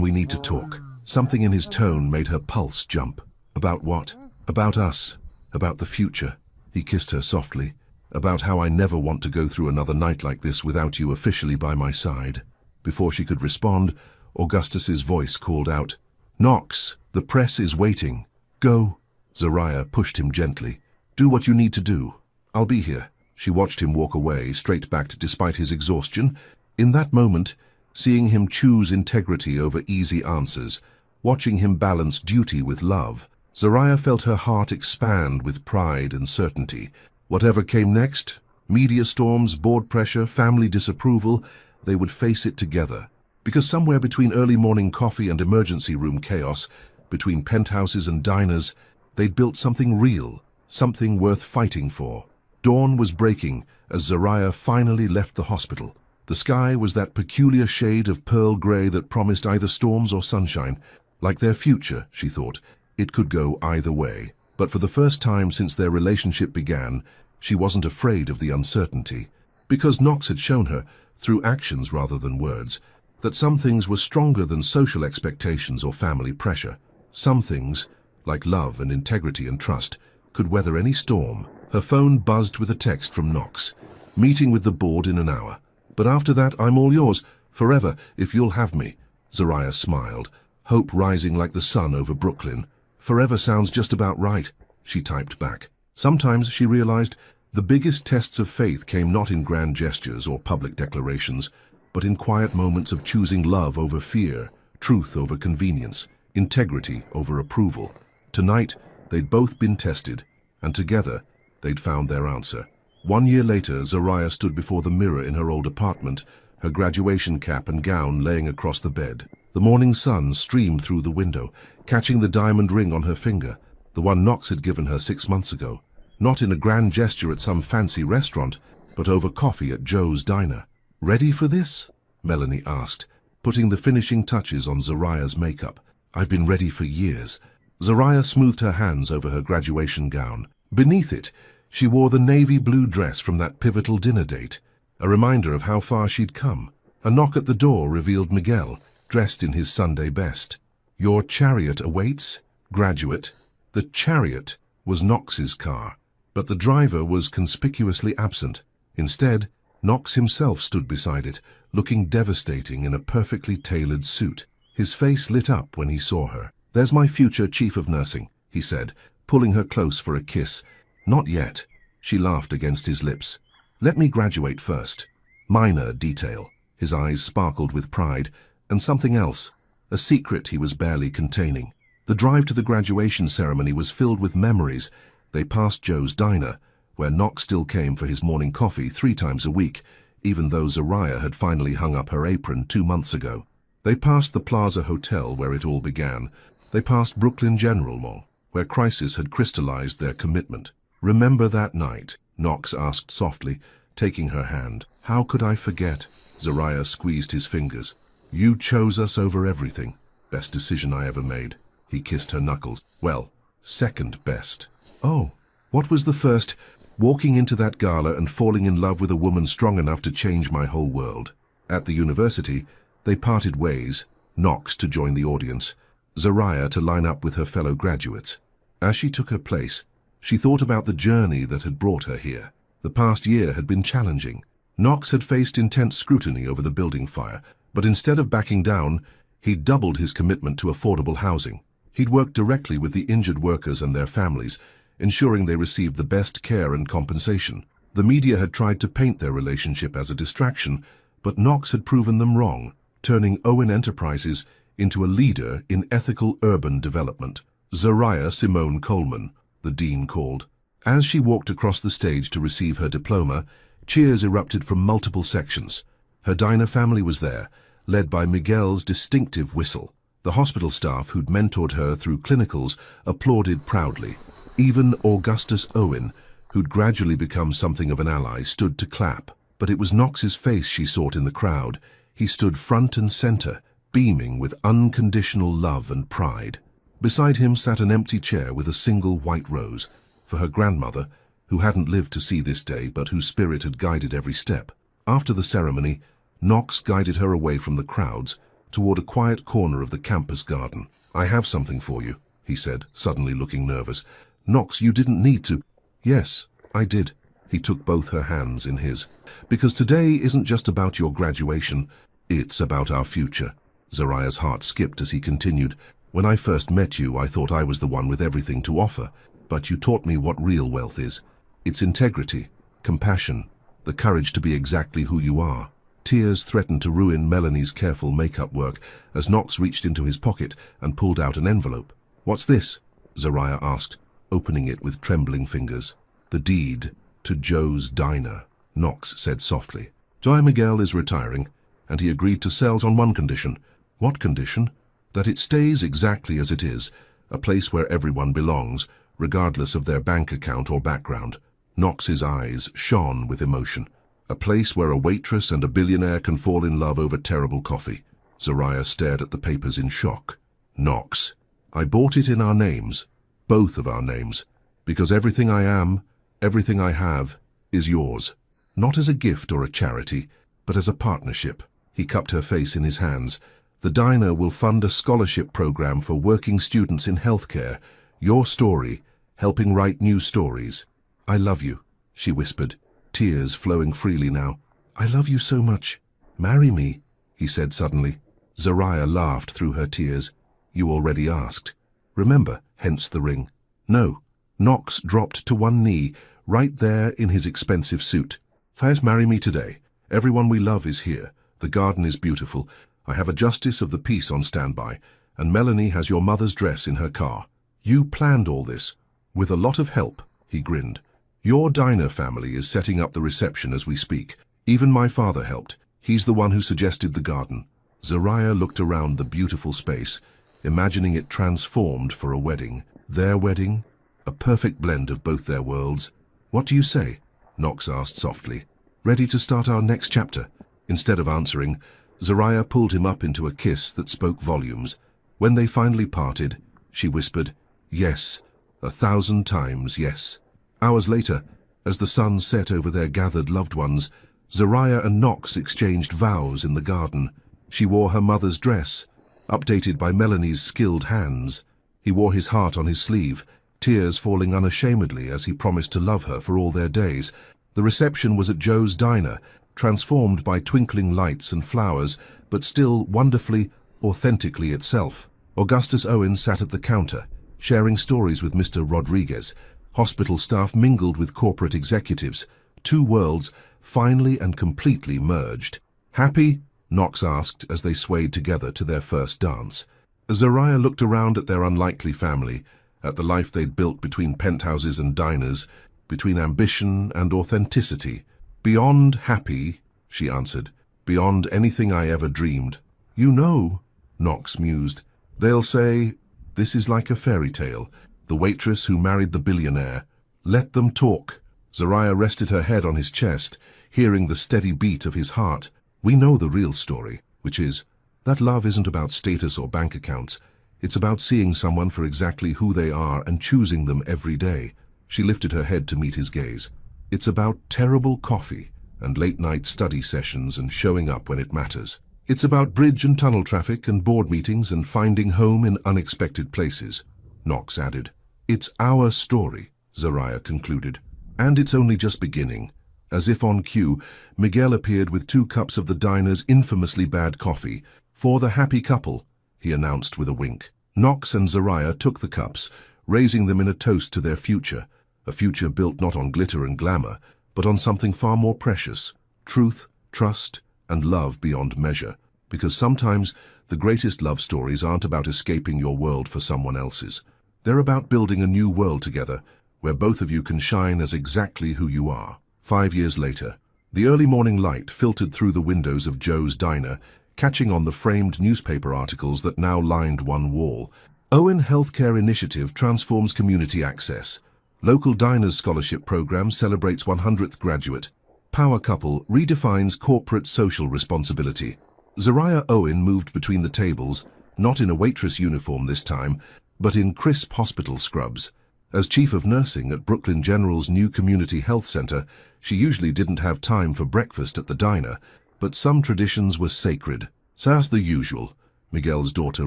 we need to talk." Something in his tone made her pulse jump. "About what?" "About us. About the future." He kissed her softly. "About how I never want to go through another night like this without you officially by my side." Before she could respond, Augustus's voice called out, "Knox, the press is waiting. Go." Zariah pushed him gently. "Do what you need to do. I'll be here." She watched him walk away, straight-backed despite his exhaustion. In that moment, seeing him choose integrity over easy answers, watching him balance duty with love, Zariah felt her heart expand with pride and certainty. Whatever came next, media storms, board pressure, family disapproval, they would face it together. Because somewhere between early morning coffee and emergency room chaos, between penthouses and diners, they'd built something real, something worth fighting for. Dawn was breaking as Zariah finally left the hospital. The sky was that peculiar shade of pearl gray that promised either storms or sunshine. Like their future, she thought, it could go either way. But for the first time since their relationship began, she wasn't afraid of the uncertainty. Because Knox had shown her, through actions rather than words, that some things were stronger than social expectations or family pressure. Some things, like love and integrity and trust, could weather any storm. Her phone buzzed with a text from Knox. "Meeting with the board in an hour. But after that, I'm all yours, forever, if you'll have me." Zariah smiled, hope rising like the sun over Brooklyn. "Forever sounds just about right." she typed back. Sometimes, she realized, the biggest tests of faith came not in grand gestures or public declarations, but in quiet moments of choosing love over fear, truth over convenience, integrity over approval. Tonight, they'd both been tested, and together, they'd found their answer. 1 year later, Zariah stood before the mirror in her old apartment, her graduation cap and gown laying across the bed. The morning sun streamed through the window, catching the diamond ring on her finger, the one Knox had given her 6 months ago. Not in a grand gesture at some fancy restaurant, but over coffee at Joe's diner. "Ready for this?" Melanie asked, putting the finishing touches on Zariah's makeup. "I've been ready for years." Zariah smoothed her hands over her graduation gown. Beneath it, she wore the navy blue dress from that pivotal dinner date, a reminder of how far she'd come. A knock at the door revealed Miguel, dressed in his Sunday best. "Your chariot awaits, graduate." The chariot was Knox's car, but the driver was conspicuously absent. Instead, Knox himself stood beside it, looking devastating in a perfectly tailored suit. His face lit up when he saw her. "There's my future chief of nursing," he said, pulling her close for a kiss. "Not yet," she laughed against his lips. "Let me graduate first." Minor detail. His eyes sparkled with pride, and something else, a secret he was barely containing. The drive to the graduation ceremony was filled with memories. They passed Joe's diner, where Knox still came for his morning coffee 3 times a week, even though Zariah had finally hung up her apron 2 months ago. They passed the Plaza Hotel where it all began. They passed Brooklyn General Mall, where crisis had crystallized their commitment. "Remember that night?" Knox asked softly, taking her hand. "How could I forget?" Zariah squeezed his fingers. "You chose us over everything. Best decision I ever made." He kissed her knuckles. "Well, second best." "Oh, what was the first?" "Walking into that gala and falling in love with a woman strong enough to change my whole world." At the university, they parted ways, Knox to join the audience, Zariah to line up with her fellow graduates. As she took her place, she thought about the journey that had brought her here. The past year had been challenging. Knox had faced intense scrutiny over the building fire, but instead of backing down, he'd doubled his commitment to affordable housing. He'd worked directly with the injured workers and their families, ensuring they received the best care and compensation. The media had tried to paint their relationship as a distraction, but Knox had proven them wrong, turning Owen Enterprises into a leader in ethical urban development. "Zariah Simone Coleman," the dean called. As she walked across the stage to receive her diploma, cheers erupted from multiple sections. Her diner family was there, led by Miguel's distinctive whistle. The hospital staff who'd mentored her through clinicals applauded proudly. Even Augustus Owen, who'd gradually become something of an ally, stood to clap. But it was Knox's face she sought in the crowd. He stood front and center, beaming with unconditional love and pride. Beside him sat an empty chair with a single white rose, for her grandmother, who hadn't lived to see this day but whose spirit had guided every step. After the ceremony, Knox guided her away from the crowds, toward a quiet corner of the campus garden. "I have something for you," he said, suddenly looking nervous. "Knox, you didn't need to." "Yes, I did." He took both her hands in his. "Because today isn't just about your graduation, it's about our future." Zariah's heart skipped as he continued. "When I first met you, I thought I was the one with everything to offer, but you taught me what real wealth is. It's integrity, compassion, the courage to be exactly who you are." Tears threatened to ruin Melanie's careful makeup work as Knox reached into his pocket and pulled out an envelope. "What's this?" Zariah asked, opening it with trembling fingers. "The deed to Joe's diner," Knox said softly. "Joy Miguel is retiring, and he agreed to sell on one condition." "What condition?" "That it stays exactly as it is, a place where everyone belongs, regardless of their bank account or background." Knox's eyes shone with emotion. "A place where a waitress and a billionaire can fall in love over terrible coffee." Zariah stared at the papers in shock. "Knox, I bought it in our names, both of our names, because everything I am, everything I have, is yours. Not as a gift or a charity, but as a partnership." He cupped her face in his hands. "The diner will fund a scholarship program for working students in healthcare. Your story, helping write new stories." "I love you," she whispered, tears flowing freely now. "I love you so much. Marry me," he said suddenly. Zariah laughed through her tears. "You already asked. Remember, hence the ring." "No," Knox dropped to one knee, right there in his expensive suit. "Please marry me today. Everyone we love is here. The garden is beautiful. I have a justice of the peace on standby, and Melanie has your mother's dress in her car. You planned all this. With a lot of help," he grinned. "Your diner family is setting up the reception as we speak. Even my father helped. He's the one who suggested the garden." Zariah looked around the beautiful space, imagining it transformed for a wedding. Their wedding? A perfect blend of both their worlds. "What do you say?" Knox asked softly. "Ready to start our next chapter?" Instead of answering, Zariah pulled him up into a kiss that spoke volumes. When they finally parted, she whispered, "Yes, 1,000 times yes." Hours later, as the sun set over their gathered loved ones, Zariah and Knox exchanged vows in the garden. She wore her mother's dress, updated by Melanie's skilled hands. He wore his heart on his sleeve, tears falling unashamedly as he promised to love her for all their days. The reception was at Joe's diner, transformed by twinkling lights and flowers, but still wonderfully, authentically itself. Augustus Owen sat at the counter, sharing stories with Mr. Rodriguez. Hospital staff mingled with corporate executives. Two worlds finally and completely merged. "Happy?" Knox asked as they swayed together to their first dance. Zariah looked around at their unlikely family, at the life they'd built between penthouses and diners, between ambition and authenticity. "Beyond happy," she answered. "Beyond anything I ever dreamed." "You know," Knox mused, "they'll say, this is like a fairy tale. The waitress who married the billionaire. Let them talk." Zariah rested her head on his chest, hearing the steady beat of his heart. "We know the real story, which is that love isn't about status or bank accounts. It's about seeing someone for exactly who they are and choosing them every day." She lifted her head to meet his gaze. "It's about terrible coffee and late-night study sessions and showing up when it matters. It's about bridge and tunnel traffic and board meetings and finding home in unexpected places," Knox added. "It's our story," Zariah concluded. "And it's only just beginning." As if on cue, Miguel appeared with 2 cups of the diner's infamously bad coffee. "For the happy couple," he announced with a wink. Knox and Zariah took the cups, raising them in a toast to their future, a future built not on glitter and glamour, but on something far more precious: truth, trust, and love beyond measure. Because sometimes the greatest love stories aren't about escaping your world for someone else's. They're about building a new world together, where both of you can shine as exactly who you are. 5 years later, the early morning light filtered through the windows of Joe's diner, catching on the framed newspaper articles that now lined one wall. Owen Healthcare Initiative transforms community access. Local Diners Scholarship Program celebrates 100th graduate. Power couple redefines corporate social responsibility. Zariah Owen moved between the tables, not in a waitress uniform this time, but in crisp hospital scrubs. As chief of nursing at Brooklyn General's new community health center, she usually didn't have time for breakfast at the diner, but some traditions were sacred. "So as the usual," Miguel's daughter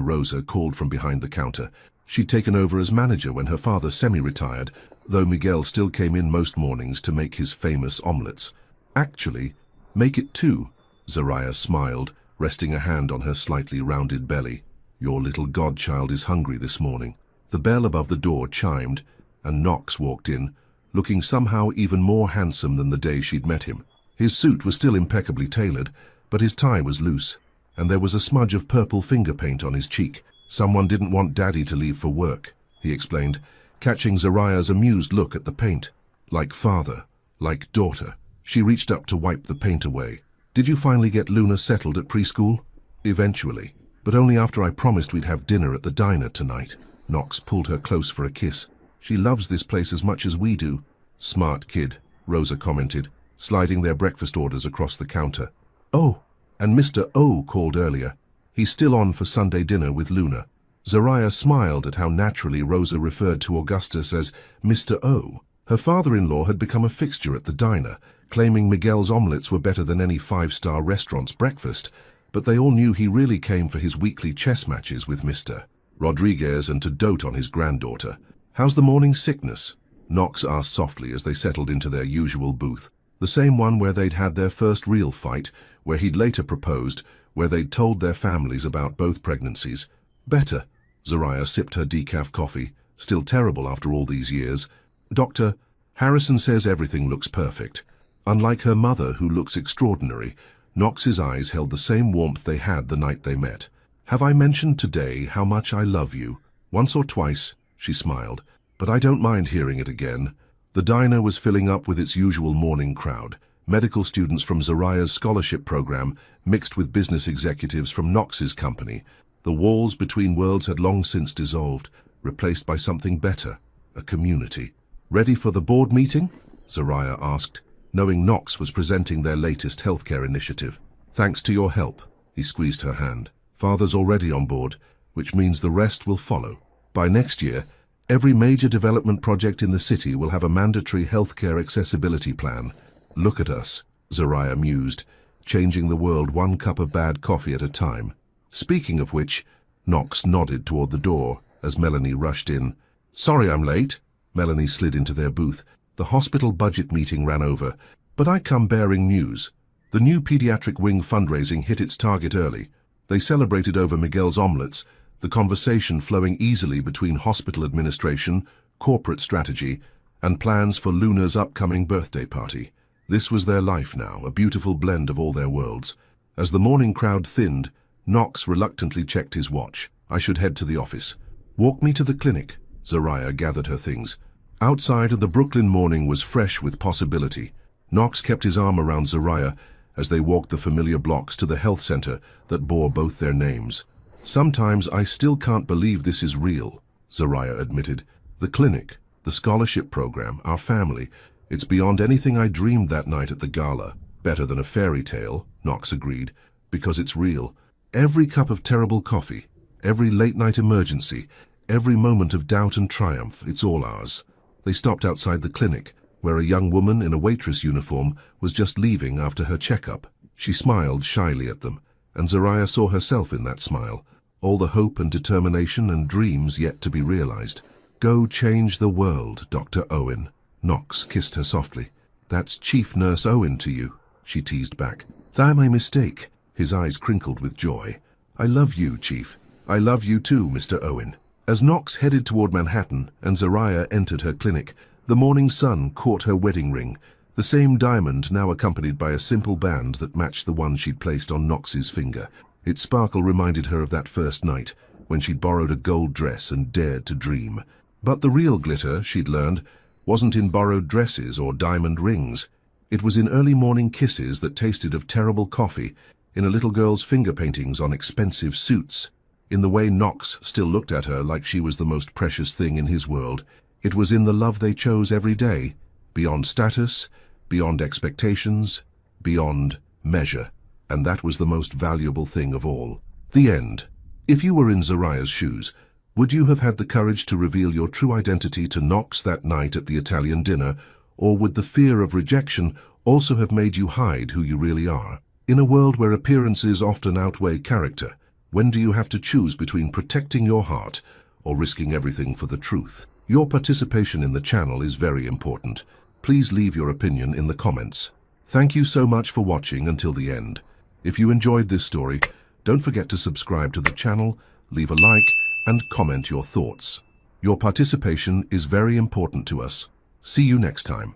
Rosa called from behind the counter. She'd taken over as manager when her father semi-retired, though Miguel still came in most mornings to make his famous omelets. "Actually, make it 2, Zariah smiled, resting a hand on her slightly rounded belly. "Your little godchild is hungry this morning." The bell above the door chimed, and Knox walked in, looking somehow even more handsome than the day she'd met him. His suit was still impeccably tailored, but his tie was loose, and there was a smudge of purple finger paint on his cheek. "Someone didn't want Daddy to leave for work," he explained, catching Zariah's amused look at the paint. "Like father, like daughter." She reached up to wipe the paint away. "Did you finally get Luna settled at preschool?" "Eventually, but only after I promised we'd have dinner at the diner tonight." Knox pulled her close for a kiss. "She loves this place as much as we do." "Smart kid," Rosa commented, sliding their breakfast orders across the counter. "Oh, and Mr. O called earlier. He's still on for Sunday dinner with Luna." Zariah smiled at how naturally Rosa referred to Augustus as Mr. O. Her father-in-law had become a fixture at the diner, claiming Miguel's omelets were better than any 5-star restaurant's breakfast, but they all knew he really came for his weekly chess matches with Mr. Rodriguez and to dote on his granddaughter. "How's the morning sickness?" Knox asked softly as they settled into their usual booth. The same one where they'd had their first real fight, where he'd later proposed, where they'd told their families about both pregnancies. "Better." Zariah sipped her decaf coffee, still terrible after all these years, Doctor, Harrison says everything looks perfect. Unlike her mother, who looks extraordinary, Knox's eyes held the same warmth they had the night they met. Have I mentioned today how much I love you? Once or twice, she smiled, but I don't mind hearing it again. The diner was filling up with its usual morning crowd. Medical students from Zariah's scholarship program mixed with business executives from Knox's company. The walls between worlds had long since dissolved, replaced by something better, a community. Ready for the board meeting? Zariah asked, knowing Knox was presenting their latest healthcare initiative. Thanks to your help. He squeezed her hand. Father's already on board, which means the rest will follow. By next year, every major development project in the city will have a mandatory healthcare accessibility plan. Look at us, Zariah mused, changing the world one cup of bad coffee at a time. Speaking of which, Knox nodded toward the door as Melanie rushed in. Sorry I'm late. Melanie slid into their booth. The hospital budget meeting ran over, but I come bearing news. The new pediatric wing fundraising hit its target early. They celebrated over Miguel's omelets, the conversation flowing easily between hospital administration, corporate strategy, and plans for Luna's upcoming birthday party. This was their life now, a beautiful blend of all their worlds. As the morning crowd thinned, Knox reluctantly checked his watch. I should head to the office. Walk me to the clinic. Zariah gathered her things. Outside, the Brooklyn morning was fresh with possibility. Knox kept his arm around Zariah as they walked the familiar blocks to the health center that bore both their names. Sometimes I still can't believe this is real, Zariah admitted. The clinic, the scholarship program, our family, it's beyond anything I dreamed that night at the gala. Better than a fairy tale, Knox agreed, because it's real. Every cup of terrible coffee, every late-night emergency, every moment of doubt and triumph, it's all ours. They stopped outside the clinic, where a young woman in a waitress uniform was just leaving after her checkup. She smiled shyly at them, and Zariah saw herself in that smile, all the hope and determination and dreams yet to be realized. Go change the world, Dr. Owen. Knox kissed her softly. That's Chief Nurse Owen to you, she teased back. That my mistake. His eyes crinkled with joy. I love you, Chief. I love you too, Mr. Owen. As Knox headed toward Manhattan and Zariah entered her clinic, the morning sun caught her wedding ring, the same diamond now accompanied by a simple band that matched the one she'd placed on Knox's finger. Its sparkle reminded her of that first night, when she'd borrowed a gold dress and dared to dream. But the real glitter, she'd learned, wasn't in borrowed dresses or diamond rings. It was in early morning kisses that tasted of terrible coffee, in a little girl's finger paintings on expensive suits, in the way Knox still looked at her like she was the most precious thing in his world. It was in the love they chose every day, beyond status, beyond expectations, beyond measure. And that was the most valuable thing of all. The end. If you were in Zariah's shoes, would you have had the courage to reveal your true identity to Knox that night at the Italian dinner, or would the fear of rejection also have made you hide who you really are? In a world where appearances often outweigh character, when do you have to choose between protecting your heart or risking everything for the truth? Your participation in the channel is very important. Please leave your opinion in the comments. Thank you so much for watching until the end. If you enjoyed this story, don't forget to subscribe to the channel, leave a like, and comment your thoughts. Your participation is very important to us. See you next time.